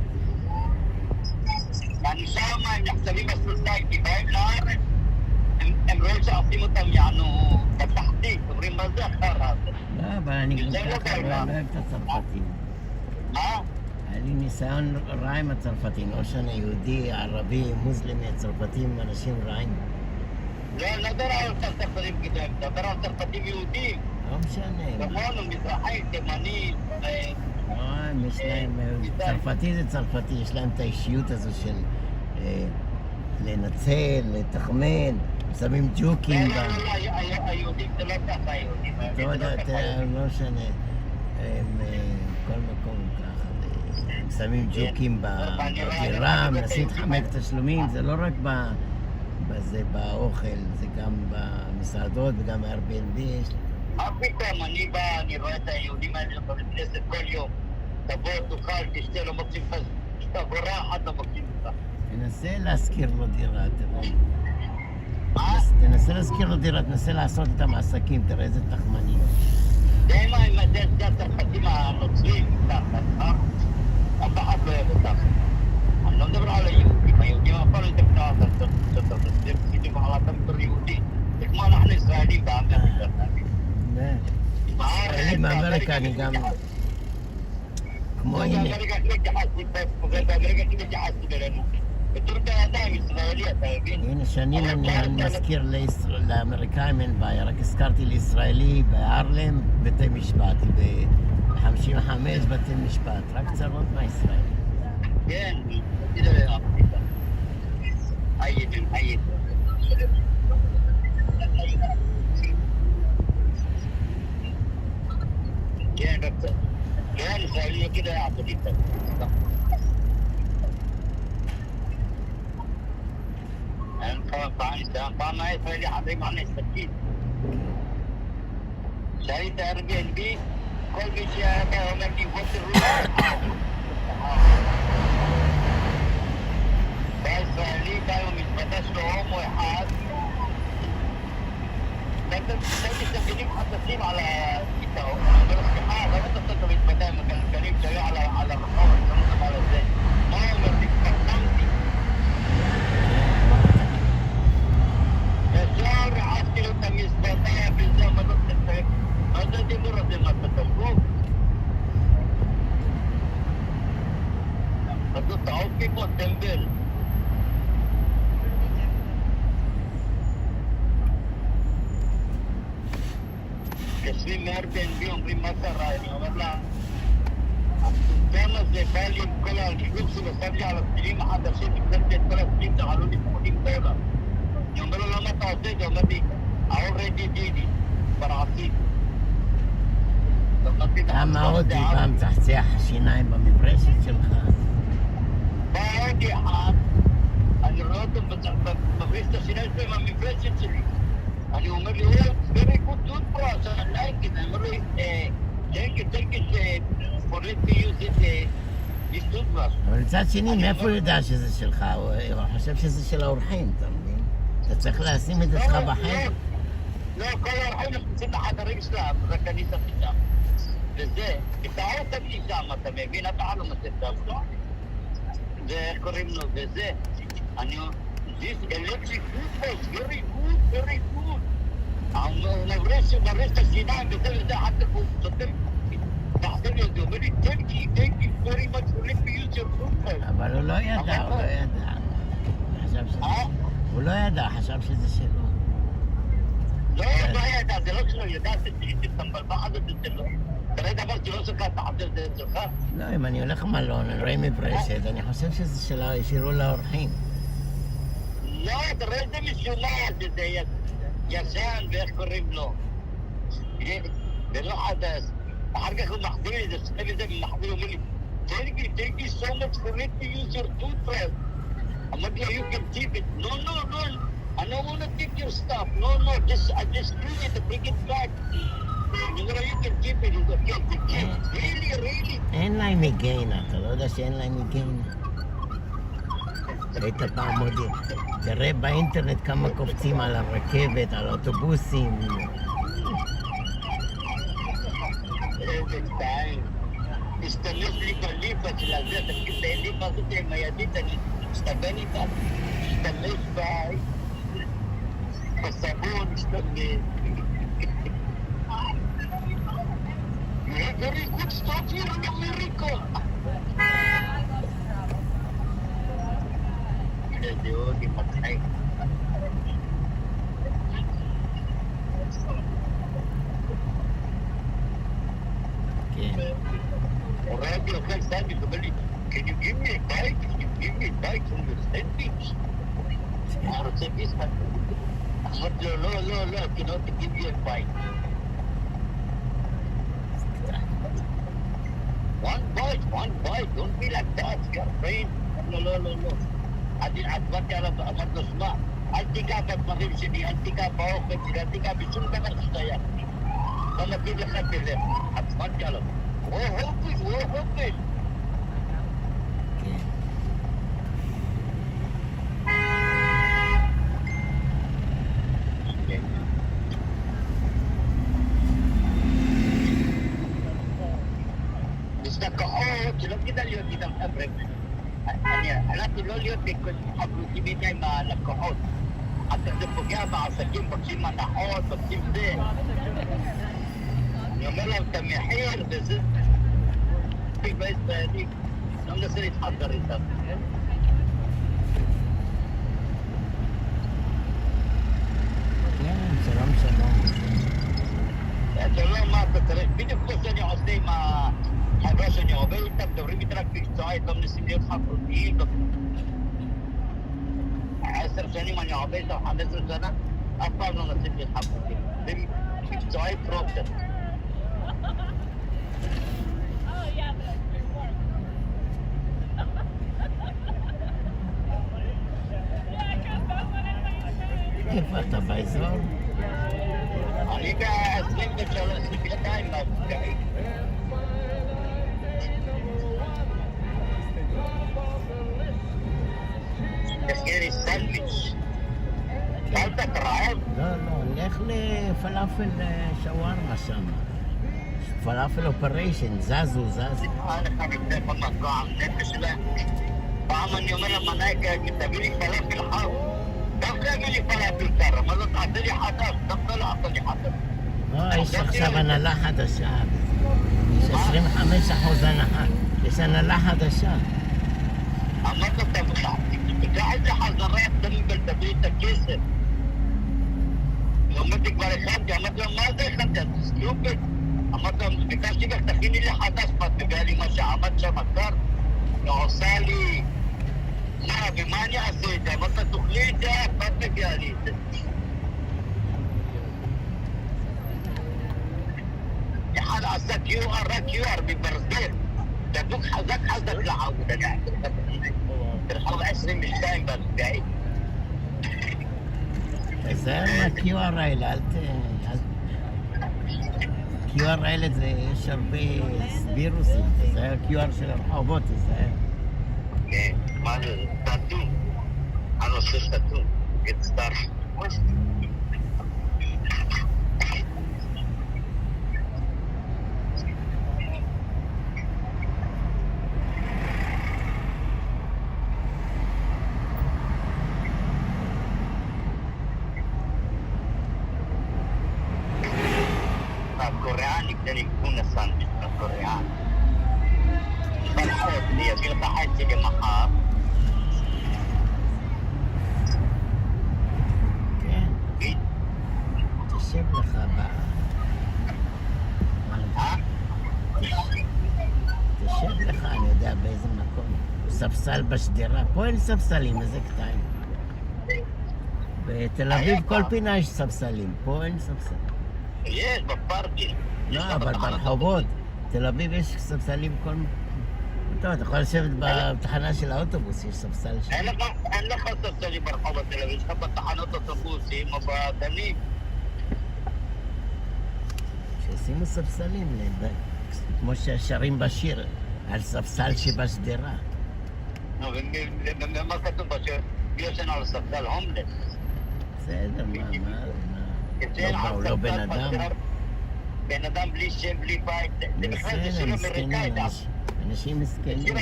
يعني שם הם נחשבים בסוסייטי, באים לארץ, הם רואים שעושים אותם יענו בתחתית, אומרים מה זה אחר הזה. לא, אבל אני גם ככה לא אוהב את הצרפתים. מה? היה לי ניסיון רע עם הצרפתים, לא שאני יהודי, ערבי, מוסלמי, הצרפתים, אנשים רעים. לא, לא מדבר על צרפתים כדי, מדבר על צרפתים יהודים. לא משנה. כמונו, מזרחי, תימני. לא, יש להם, צרפתי זה צרפתי, יש להם את האישיות הזו של לנצל, לתחמן, שמים ג'וקים. לא, היהודים זה לא ככה, היהודים. אתה יודע, לא משנה, כל מקום ככה, שמים ג'וקים בדירה, מנסים להתחמק תשלומים, זה לא רק בזה, באוכל, זה גם במסעדות וגם ב-Airbnb. מה פתאום, אני בא, אני רואה את היהודים האלה בבית כנסת כל יום. תבוא, תאכל, תשתה, לא מוצאים לך, תבורה אחת לא מוצאים לך. תנסה להזכיר לו דירה, תראה. תנסה להזכיר לו דירה, תנסה לעשות איתם עסקים, תראה איזה תחמנים. זה הצרפתים הנוצרים, ככה, אף אחד לא אוהב אותם. אני לא מדבר על היהודים, היהודים אף פעם לא תקנה אותם, זה בדיוק מחלתם בתור יהודי. זה כמו אנחנו ישראלים באמריקה. ישראלים באמריקה אני גם... כמו הנה. הנה, שאני מזכיר לאמריקאים אין בעיה, רק הזכרתי לישראלי בהרלם בתי משפט, ב-55 בתי משפט, רק צרות מהישראלים. כן, תראה לאפריקה. הייתם. כן, כן, ישראלי כדי לעבוד איתם. פעם הישראלי חברים על נסתקים. כשהיית Airbnb, כל מי שהיה אומר לי בוא תראו בישראלי בא עם המזוודה שלו הומו אחד, ואתם מסתכלים חססים על הכיתה, הוא אומר סליחה, למה אתה עושה את המזוודה עם הגלגלים שהיו על הרחוב, על הזה? מה הוא אומר לי? פרסמתי. ישר רעשתי לו את המזוודה וזה אמנות לסק. מה זה הדיבור הזה? מה אתה תלגוב? אז הוא טעות מפה, טמבל. יושבים מ-Airbnb, אומרים מה קרה, אני אומר לה הסרטן הזה בא לי עם כל הגיגוף שלו, שם לי על הסטילים החדשים, נקנתי את כל הסטילים, זה עלו לי $80. אני אומר לו למה אתה עושה את זה? אומר לי, I already did it, כבר עשיתי. למה עוד פעם תחצח השיניים במברשת שלך? בא עוד אחד, אני רואה אותו מברש את השיניים שלו עם המברשת שלי. אני אומר לי, very good toothbrush, I like it. אני אומר לי, thank you for letting me use this toothbrush. אבל מצד שני, מאיפה הוא יודע שזה שלך? הוא חושב שזה של האורחים, אתה מבין? אתה צריך לשים את עצמך בחדר. לא, כל האורחים נכנסים לחדרים שלהם, רק אני שמתי שם. וזה, תטעות לי שם, אתה מבין? אתה לא מצאת שם. זה, איך קוראים לו? וזה, אני... This electric toothbrush, very good. הוא מברש את השיניים וזה עד הוא סותר. תחזר לי אותו, אומר לי, thank you very much for letting me use your toothbrush. אבל הוא לא ידע. הוא לא ידע, חשב שזה שלו. לא ידע, זה לא שלו, ידע שאתה מבלבח את זה שלו. תראה דבר שלא שלך, אתה חושב שזה שלך? לא, אם אני הולך מלון, אני רואה מברשת, אני חושב שזה שלה, ישירו לאורחים. לא, תראה איזה משומע, שזה ישן, ואיך קוראים לו. זה לא חדש. אחר כך הוא מחזיר לי, זה סתם איזה מחזיר, הוא אומר לי, thank you so much for letting me use your toothbrush. אמרתי לו, you can keep it. No, I don't want to take your stuff. No, I just need it to bring it back. You know, you can keep it. He's okay, really. אין להם היגיינה, אתה לא יודע שאין להם היגיינה? היית פעם עוד... תראה באינטרנט כמה קופצים על הרכבת, על האוטובוסים. איזה קטעים. תשתמש לי בליפה של הזה, תגיד את הליפה הזאת עם הידית, אני אשתבן איתה. תשתמש בסבון, תשתמש. Very good stuff here in America. איזה עוד עם מצחיק. הורדתי אוכל סלמי, אומר לי, can you give me a bite? Can you give me a bite from your sandwich? אני רוצה ביסקה. אמרתי לו, לא, I cannot give you a bite. One bite, don't be like that, you're afraid. לא. עברתי עליו, אמרתי לו, שמע, אל תיגע בדברים שלי, אל תיגע באוכל שלי, אל תיגע בשום דבר ששייך. לא נגיד לך תלך, עברתי עליו. הוא הופל. שלא כדאי להיות איתם חבר'ה. אנחנו לא להיות חברוקים עם הלקוחות. אחר זה פוגע בעסקים, מבקשים הנחות, מבקשים זה. אני אומר להם את המחיר וזה. בישראלים, לא מנסה להתחבר איתם. שלום. שלום, מה אתה צריך? בדיוק כמו שאני עושה עם החברה שאני עובד איתם, מדברים איתה רק מקצועית, לא מנסים להיות חברותיים. 10 שנים אני עובד איתם, 15 שנה, אף פעם לא מנסים להיות חברותיים. זה מקצועית פרופטר. איפה אתה באזור? אני ב-22 מהפקעים. תסגרי סנדוויץ'. אכלת את רעב? לא, לך לפלאפל שווארמה שם. פלאפל אופריישן, זזו. פעם אני אומר למנהיגה, תביא לי פלאפל חם. דווקא יביא לי פלאפל קר, אבל לא תעשה לי חדש, דווקא לא עשה לי חדש. לא, יש עכשיו הנהלה חדשה. יש 25% הנחה. יש הנהלה חדשה. אמרת תקרא את זה חזרה, תביא את הכסף. אמרתי כבר הכנתי, אמרתי לו, מה זה הכנתי? אתה סטופד? אמרתי לו, ביקשתי לך, תכיני לי חדש, מה תביאה לי מה שעמד שם קר? לא עושה לי... מה, ומה אני אעשה את זה? אמרת, תאכלי את זה, מה תביאה לי את זה? אחד עשה QR, רק QR, בברזל. דבוק חזק לעבוד, אני אעשה לך תכיני. תרחוב 22 בהשגעי. תזהר מה-QR האלה, QR האלה זה, יש הרבה וירוסים, תזהר QR של הרחובות, תזהר. כן, מה זה? טאטו. הנושא טאטו. get started. הקוריאני כדי לקום לסנדוויץ', הקוריאני. פרחות, אני אביא לך חצי למחר. כן. תשב לך תשב לך, אני יודע באיזה מקום. ספסל בשדרה. פה אין ספסלים, איזה קטעים. בתל אביב כל פינה יש ספסלים, פה אין ספסלים. יש, בפארקים. לא, אבל ברחובות. תל אביב יש ספסלים כל... טוב, אתה יכול לשבת בתחנה של האוטובוס, יש ספסל שם. אין לך ספסלים ברחובות תל אביב, יש לך בתחנות אוטובוסים או בגנים. שישימו ספסלים, כמו ששרים בשיר, על ספסל שבשדרה. נו, ומה כתוב בה? שהוא ישן על הספסל הומלס. בסדר, מה? לא בן אדם. בן אדם בלי שם, בלי בית. זה בכלל זה שיר אמריקאי. אנשים מסכנים.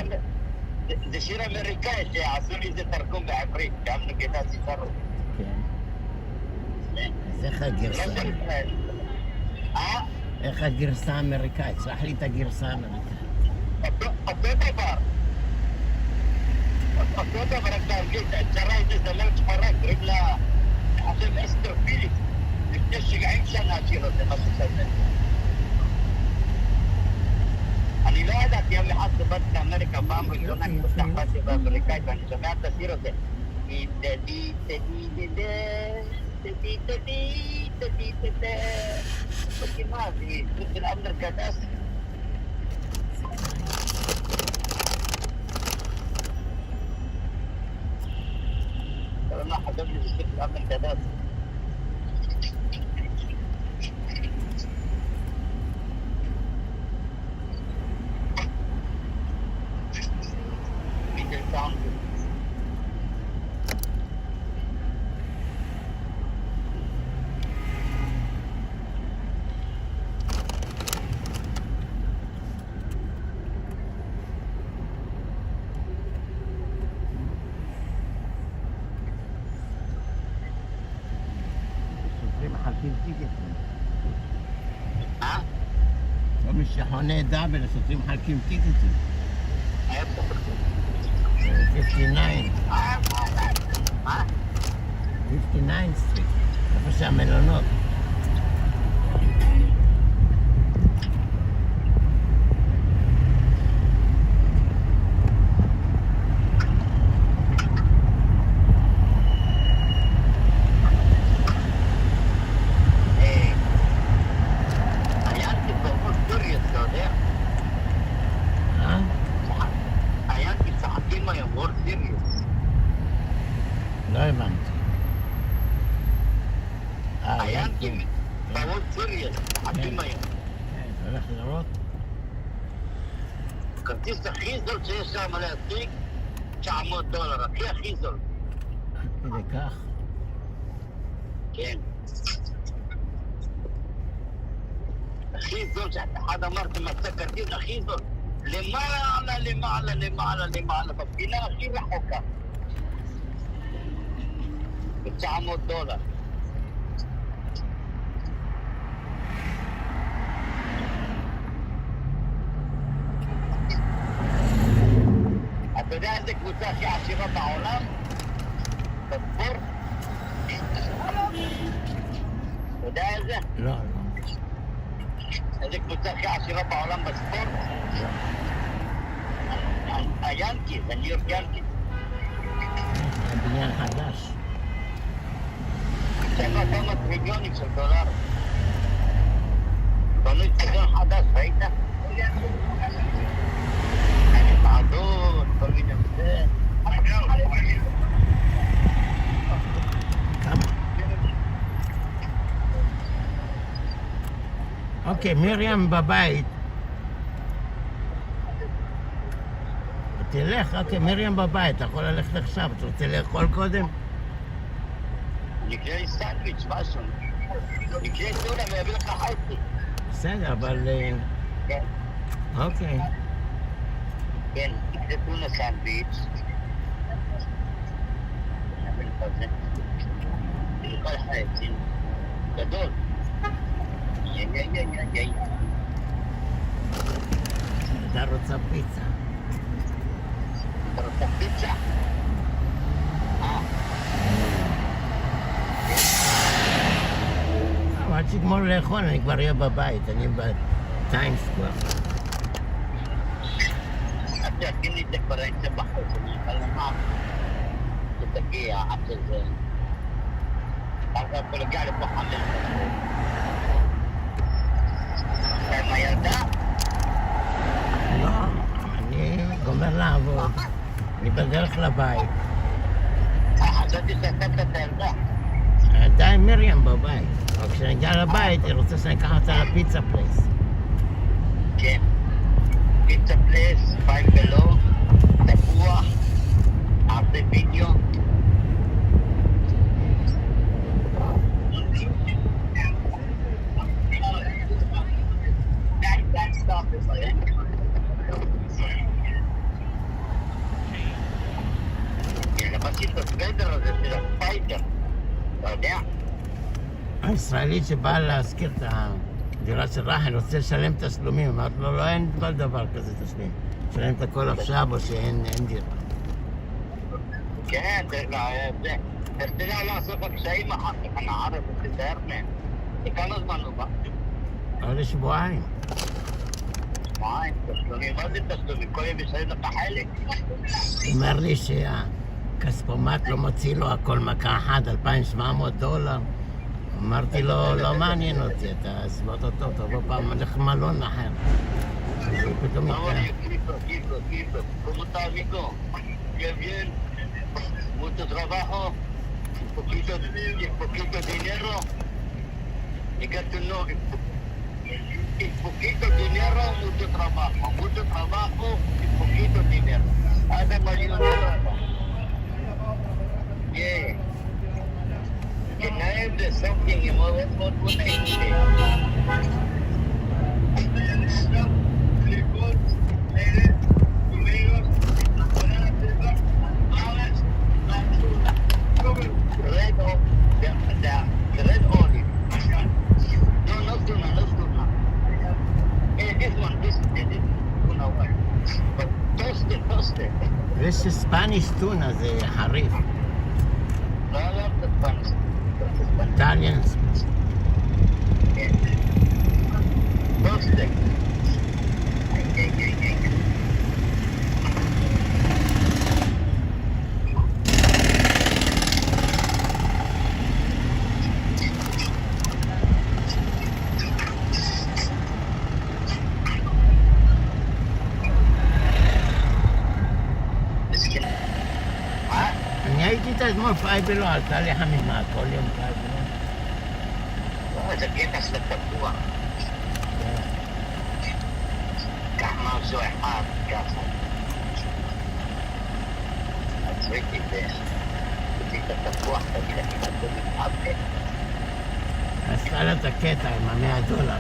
זה שיר אמריקאי שעשו לי איזה תרגום בעברית. גם נגד הסיפור. כן. אז איך הגרסה? איך הגרסה האמריקאית? שלח לי את הגרסה האמריקאית. אותו דבר. אותו דבר, רק תרגיל, שרה איזה זמרת שפרה, קוראים לה חושב אסתר פיליפ. לפני 70 שנה השיר הזה, משהו כזה. אני לא ידעתי, יום אחד שבאתי לאמריקה, פעם ראשונה אני פתחתי באמריקאית, ואני שומע את השיר הזה. מה, זה סוג של אבנר קדס. אבל מה, חשבתי זה סוג של אבנר קדס. כל מי שחונה דאבל, השוטרים מחלקים טיקטים. 59. 59 סטריט. איפה שהמלונות. לא הבנתי. היאנקים, בוולד סיריוס, חכים היום. כן, הולך לראות? הכרטיס הכי זול שיש שם להשיג, $900, הכי זול. עד כדי כך? כן. הכי זול, שאחד אמר שמצא כרטיס הכי זול. למעלה, בפינה הכי רחוקה. $900. אתה יודע איזה קבוצה הכי עשירה בעולם? בספורט? אתה יודע איזה? לא. איזה קבוצה הכי עשירה בעולם בספורט? היאנקיז, הניו יורק יאנקיז. הבניין חדש. שמה כמה טריליונים של דולר. בנו אצטדיון חדש, ראית? מעדות, כל מיני זה. כמה? אוקיי, מרים בבית. תלך, אוקיי, מרים בבית, אתה יכול ללכת עכשיו, אתה רוצה לאכול קודם? נקרא לי סנדוויץ', משהו. נקרא טונה ויביא לך חצי. בסדר, אבל... כן. אוקיי. כן, נקרא טונה סנדוויץ'. נביא לך זה. נביא לך חצי. גדול. יא. אתה רוצה פיצה. אתה רוצה פיצה? עד שגמור לאכול, אני כבר אהיה בבית, אני בטיים סקוואר. אתה תכין לי את זה כבר הייתי בחוץ, אני אוכל לומר שתגיע עד שזה... אתה יכול להגיע לפה 5 דקות. אתה עם הילדה? לא, אני גומר לעבוד, אני בדרך לבית. חשבתי שאתה את הילדה. עדיין מרים בבית, אבל כשאני אגיע לבית, היא רוצה שאני אקח אותה לפיצה פלייס. כן, פיצה פלייס, 5 below, תפוח, נעשה וידאו. למדתי את הסוודר הזה של הספיידר, אתה יודע? הישראלית שבאה להזכיר את הדירה של רחל, רוצה לשלם תשלומים. אמרת לו, לא, אין כל דבר כזה תשלומים. לשלם את הכל עכשיו או שאין דירה. כן, איך תדע לעשות הקשיים אחר כך, נערב ותזהר מהם. לכמה זמן הוא בא? עוד שבועיים. שבועיים, תשלומים, מה זה תשלומים? כל יום ישלם לך חלק? הוא אומר לי שהכספומט לא מוציא לו הכל מכה אחת, $2,700. אמרתי לו, לא מעניין אותי, אתה עזבות אותו, תבוא פעם הולך מלון אחר. פתאום איתה. ¿Cómo está, amigo? Bien, bien. Mucho trabajo, poquito dinero. Fíjate, no, poquito dinero, mucho trabajo y poquito dinero. Hasta mayor. Yeah. Can I have something you know what I say? Red olive. No, not tuna. This one, this tuna one. But toasted. יש ספניש טונה, זה חריף. No, the Spanish. Italian. Toasted. אני הייתי איתה אתמול פייבלו, עלתה לי חמימה, כל יום פייבלו. זה קטע של תפוח. כמה זו אחד, ככה. עצריתי את התפוח, תגיד, אני נתון מתאבד. עשתה לה את הקטע עם $100.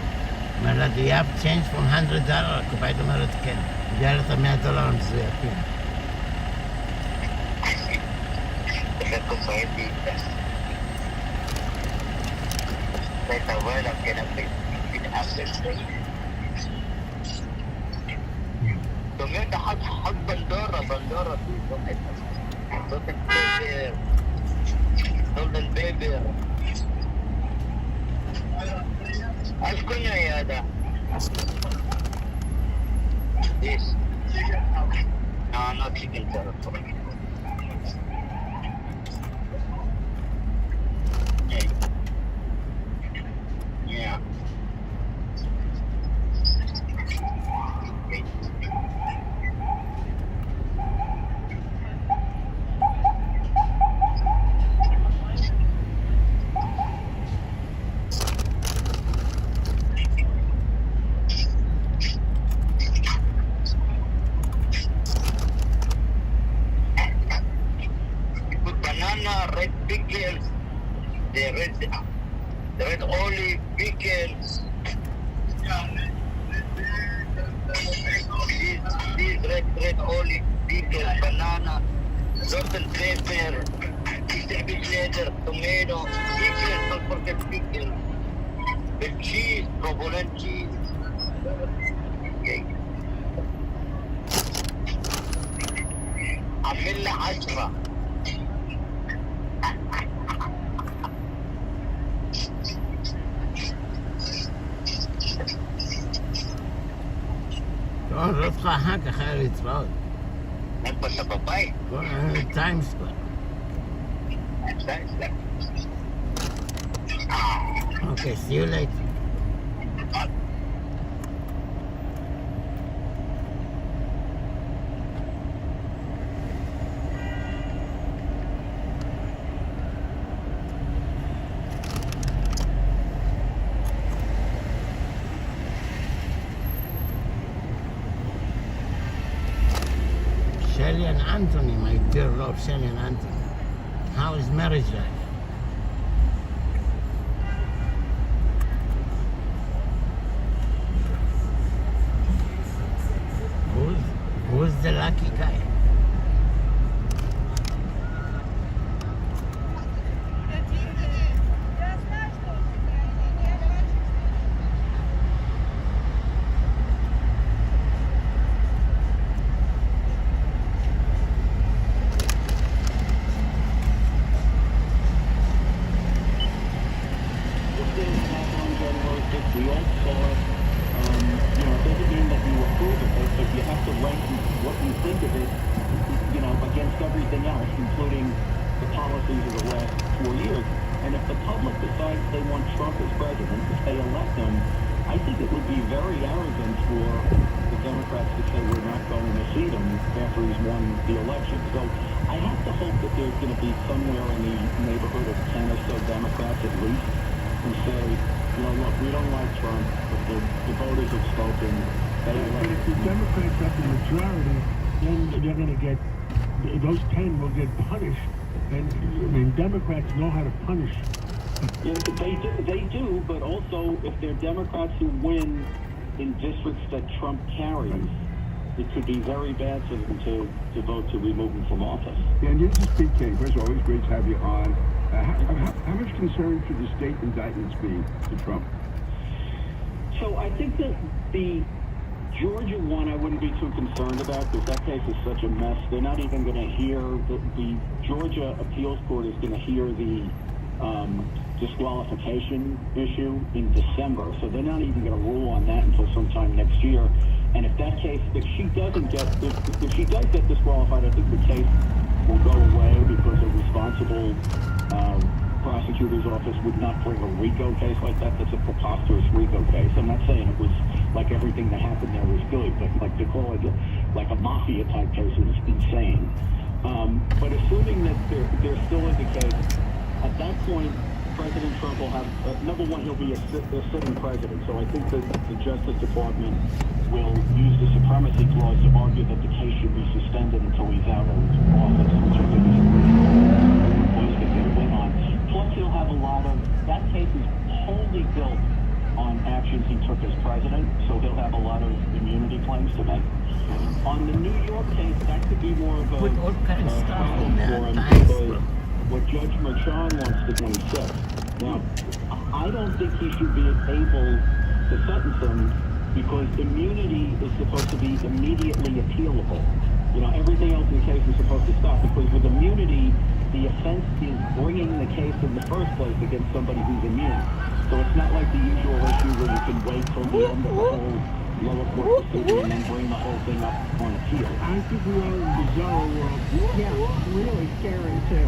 אומר לה, do you have change from $100? הקופאית אומרת כן. הביאה לה את $100 המזויפים. Esta abuela que era tomé حط بندورة في صوت البيبر ايش كنا يا هذا this no not chicken curry. Yeah. Put banana, red pickles, the red olive, pickles. These red olive, pickles, banana, salt and pepper, vegetable leather, tomato, pickles, don't forget pickles. The cheese, provolone cheese. Okay. عمل لي 10. לא אותך אחר כך היה להתראות. איפה אתה בבית? טיימס כבר. אוקיי, see you later. Shelly and Anthony, my dear love, Shelly and Anthony. How is marriage life? Who's the lucky guy? We all saw it. It doesn't mean that you approve of it, but you have to rank what you think of it, against everything else, including the policies of the last 4 years. And if the public decides they want Trump as president, if they elect him, I think it would be very arrogant for the Democrats to say we're not going to seat him after he's won the election. So I have to hope that there's going to be somewhere in the neighborhood of 10 or so Democrats at least who say, look, we don't like Trump, but the voters have spoken. But if the Democrats have the majority, then they're going to get, those 10 will get punished. And Democrats know how to punish. Yeah, they do, but also if they're Democrats who win in districts that Trump carries, it could be very bad for them to vote to remove him from office. Yeah, and you just speak, King. First of all, always great to have you on. How much concern should the state indictments be to Trump? So I think that the Georgia one I wouldn't be too concerned about because that case is such a mess. They're not even going to hear, the Georgia appeals court is going to hear the disqualification issue in December. So they're not even going to rule on that until sometime next year. And if that case, if she does get disqualified, I think the case will go away because a responsible prosecutor's office would not bring a RICO case like that. That's a preposterous RICO case. I'm not saying it was like everything that happened there was good, but like to call it like a mafia type case is insane. But assuming that there still is a case, at that point, President Trump will have, number one, he'll be a sitting president. So I think that the Justice Department will use the supremacy clause to argue that the case should be suspended until he's out of office, which I think is going to win on. Plus, he'll have a lot of, that case is wholly built on actions he took as president, so he'll have a lot of immunity claims to make. On the New York case, that could be more of a problem for him because what Judge Merchan wants to 26. Now, I don't think he should be able to sentence him because immunity is supposed to be immediately appealable. Everything else in the case is supposed to stop because with immunity, the offense is bringing the case in the first place against somebody who's immune. So it's not like the usual issue where you can wait till the end of the whole lower court decision and then bring the whole thing up on appeal. I think we are in a bizarre world. Yeah, really scary too.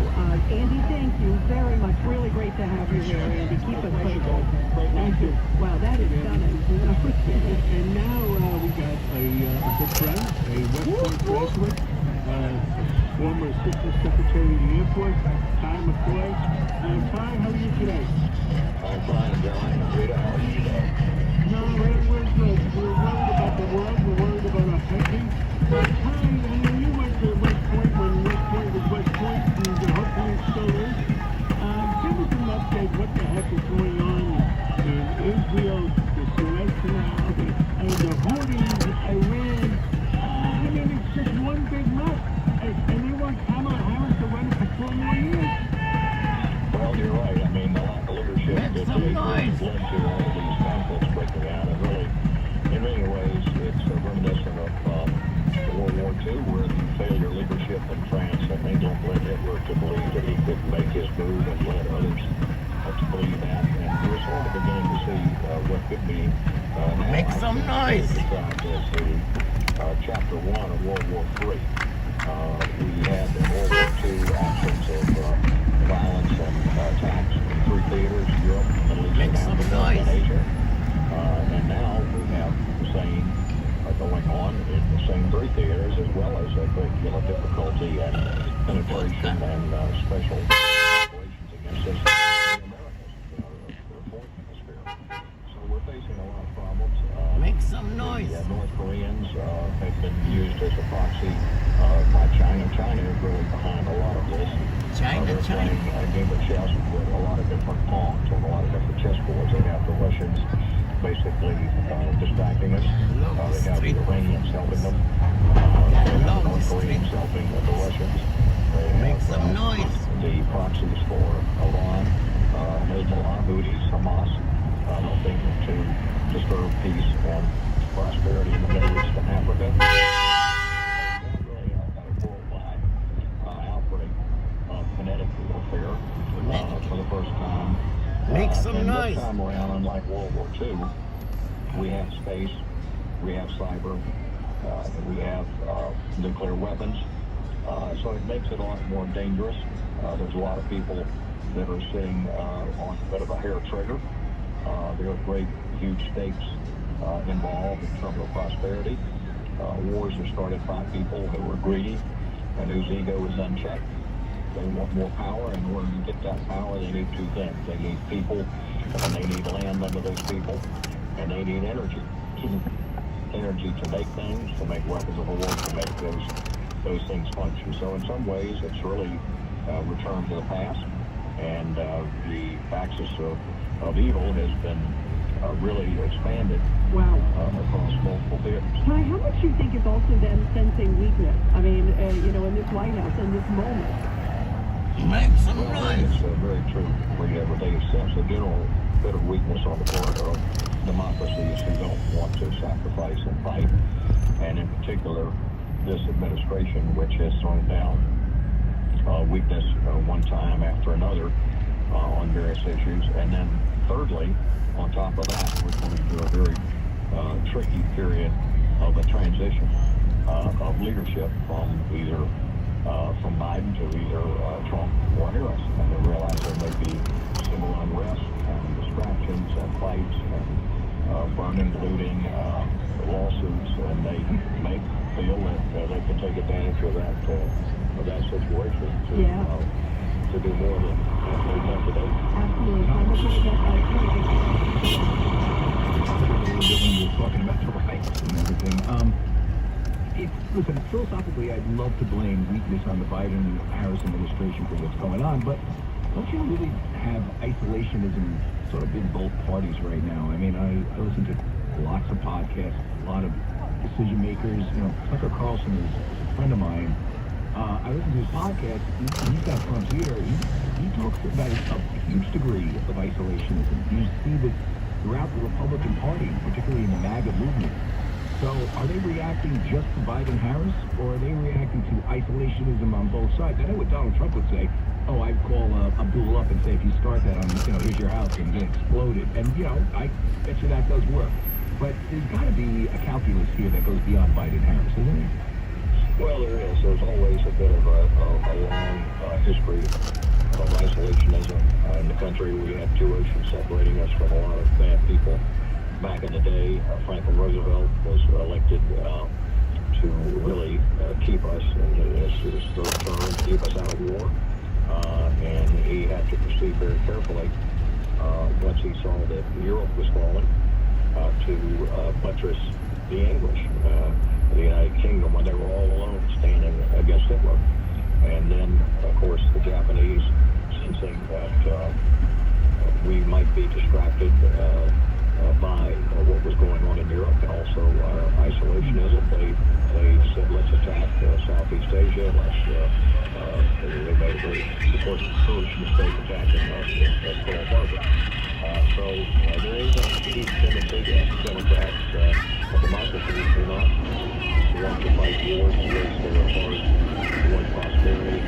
Andy, thank you very much. Really great to have you here, Andy. Keep us posted. Thank you. Wow, that is stunning. And now we got a good friend, a West Point graduate, former Assistant Secretary of the Air Force, Ty McCoy. Ty, how are you today? I'm fine, John. Rita, how are you today? No, we're good. We're worried about the world. We're worried about our country. Ty, I know you went to West Point when West Point was West Point, and hopefully it still is. Give us an update. What the heck is going on in Israel, the Suez Canal, and the Houthis, Iran? I mean, it's just one big mess. And they want Kamala Harris to run for 4 more years. Well, you're right. I mean, the lack of leadership that led to all of these conflicts breaking out. And really, in many ways, it's reminiscent of World War II, where the failure leadership in France, and England led Hitler to believe that he could make his move and led others to believe that. And we're sort of beginning to see what could be make some noise. Described as the Chapter 1 of World War III. We had in World War II actions of violence and attacks in 3 theaters, Europe, Middle East, and Africa, and Asia. And now we have the same going on in the same 3 theaters, as well as a great deal of difficulty and penetration and special operations against us in the Americas, the fourth hemisphere. So we're facing a lot of problems. Make some noise. The North Koreans have been used as a proxy by China. China is really behind a lot of this. They're playing a game of chess with a lot of different pawns on a lot of different chessboards. They have the Russians basically distracting us. They have the Iranians helping them. They have the North Koreans helping the Russians. They Make some noise. The proxies for Iran, Hezbollah, Houthis, Hamas, helping to disturb peace and prosperity in the Middle East and Africa. Really a worldwide outbreak of kinetic warfare for the first time. Make some and noise. This time around, unlike World War II, we have space, we have cyber, we have nuclear weapons. So it makes it a lot more dangerous. There's a lot of people that are sitting on a bit of a hair trigger. There are great, huge stakes involved in terms of prosperity. Wars are started by people who are greedy and whose ego is unchecked. They want more power. In order to get that power, they need two things. They need people, and they need land under those people, and they need energy. Energy to make things, to make weapons of war, to make those things function. So in some ways, it's really a return to the past, and the axis of evil has been really expanded across multiple theaters. Ty, how much do you think is also them sensing weakness? I mean, in this White House, in this moment. Make some noise. It's very true. They sense a general bit of weakness on the part of democracies who don't want to sacrifice and fight, and in particular, this administration, which has thrown down weakness one time after another on various issues. And then thirdly, on top of that, we're going through a very tricky period of a transition of leadership from either from Biden to either Trump or Harris. And they realize there may be civil unrest and distractions and fights and burning, looting, lawsuits, and they may feel that they can take advantage of that situation to do more than they've done today. Absolutely. When you're talking about the rights and everything, listen, philosophically, I'd love to blame weakness on the Biden-Harris administration for what's going on, but don't you really have isolationism sort of in both parties right now? I mean, I listen to lots of podcasts, a lot of decision makers. Tucker Carlson is a friend of mine. I listen to his podcast. He's got Trump's ear. He talks about a huge degree of isolationism. You see this throughout the Republican Party, particularly in the MAGA movement. So are they reacting just to Biden-Harris, or are they reacting to isolationism on both sides? I know what Donald Trump would say. Oh, I'd call Abdul up and say, if you start that, here's your house and get exploded. And, I bet you that does work. But there's got to be a calculus here that goes beyond Biden-Harris, isn't there? Well, there is. There's always a bit of a long history of isolationism in the country. We had two oceans separating us from a lot of bad people. Back in the day, Franklin Roosevelt was elected to really keep us in his third term, keep us out of war. And he had to proceed very carefully once he saw that Europe was falling to buttress the English, the United Kingdom, when they were all alone standing against Hitler. And then, of course, the Japanese, sensing that we might be distracted by what was going on in Europe and also isolationism, they said, let's attack Southeast Asia. They made a very, of course, foolish mistake attacking Pearl Harbor. So there is a huge tendency that Democrats, democracies do not want to fight wars and raise their hearts toward prosperity.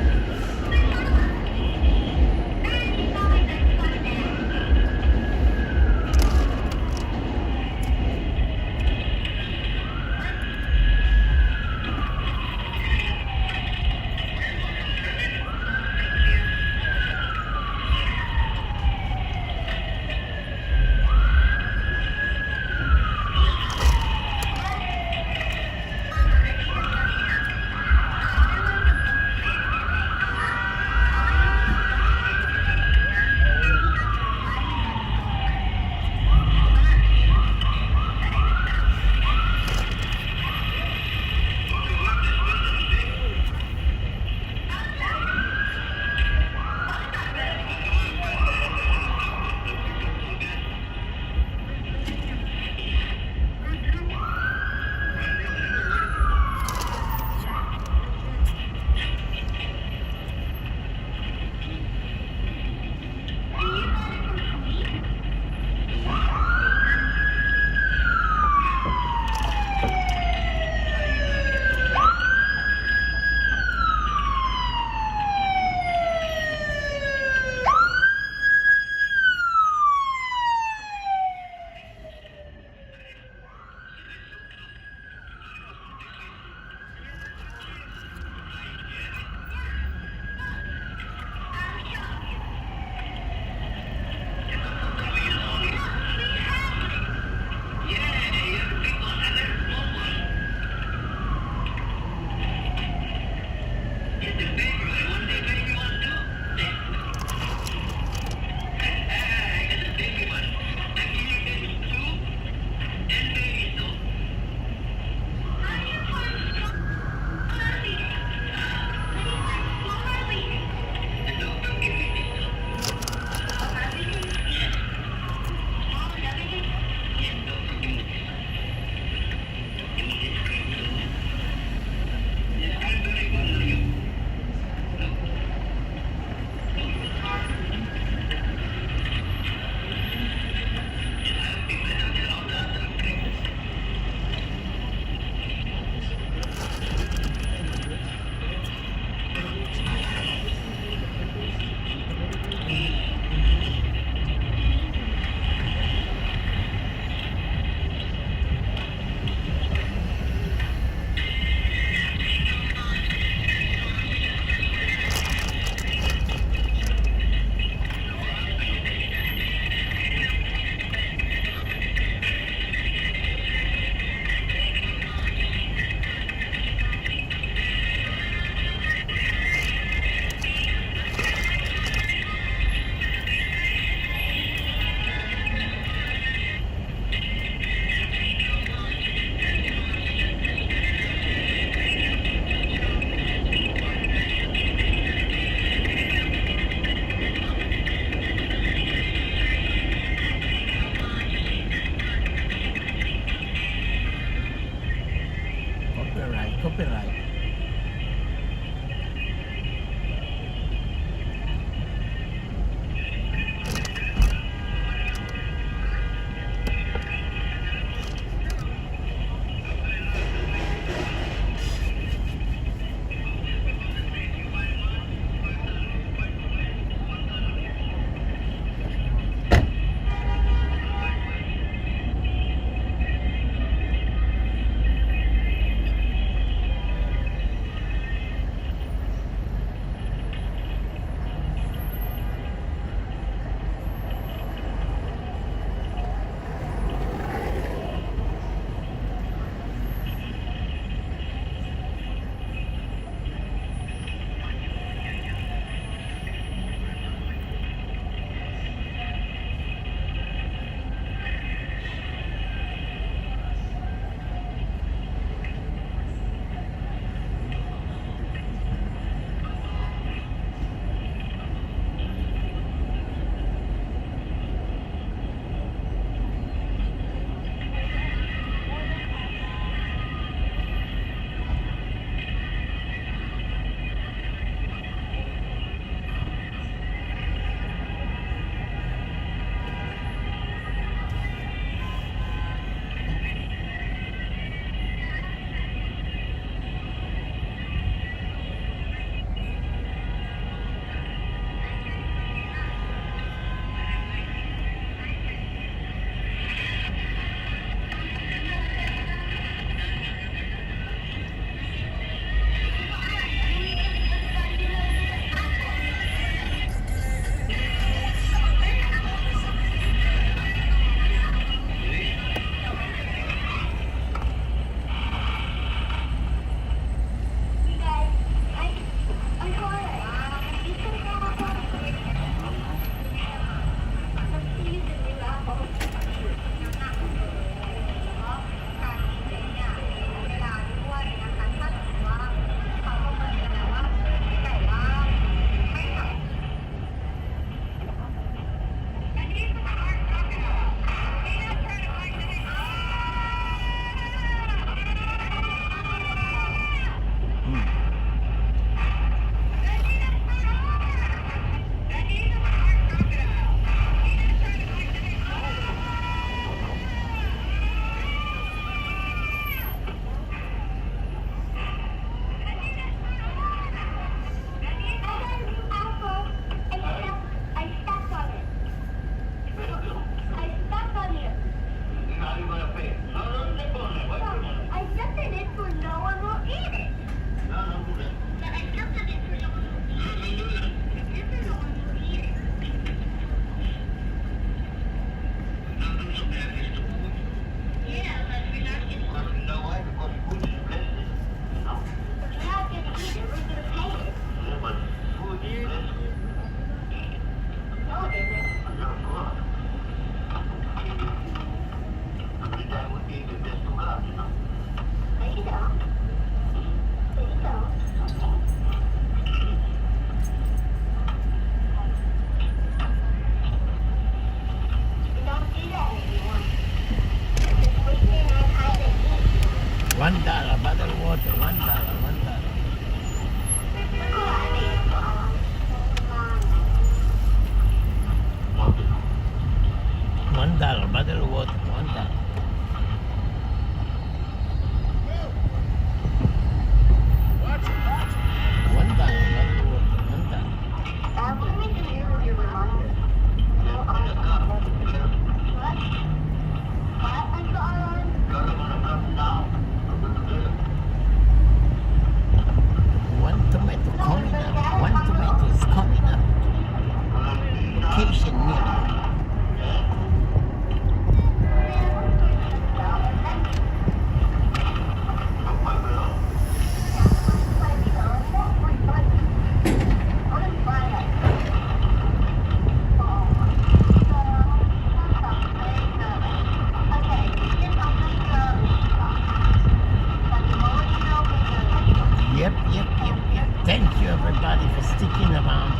Thank you, everybody, for sticking around.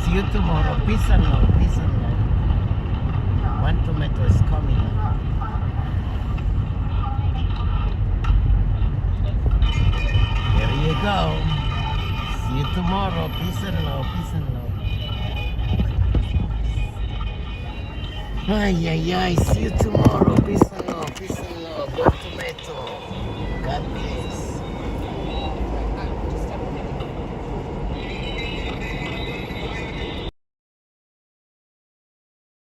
See you tomorrow. Peace and love. Peace and love. One tomato is coming up. Here you go. See you tomorrow. Peace and love. Peace and love. Ay, ay, ay. See you tomorrow. Peace and love. Peace and love. One tomato. God bless.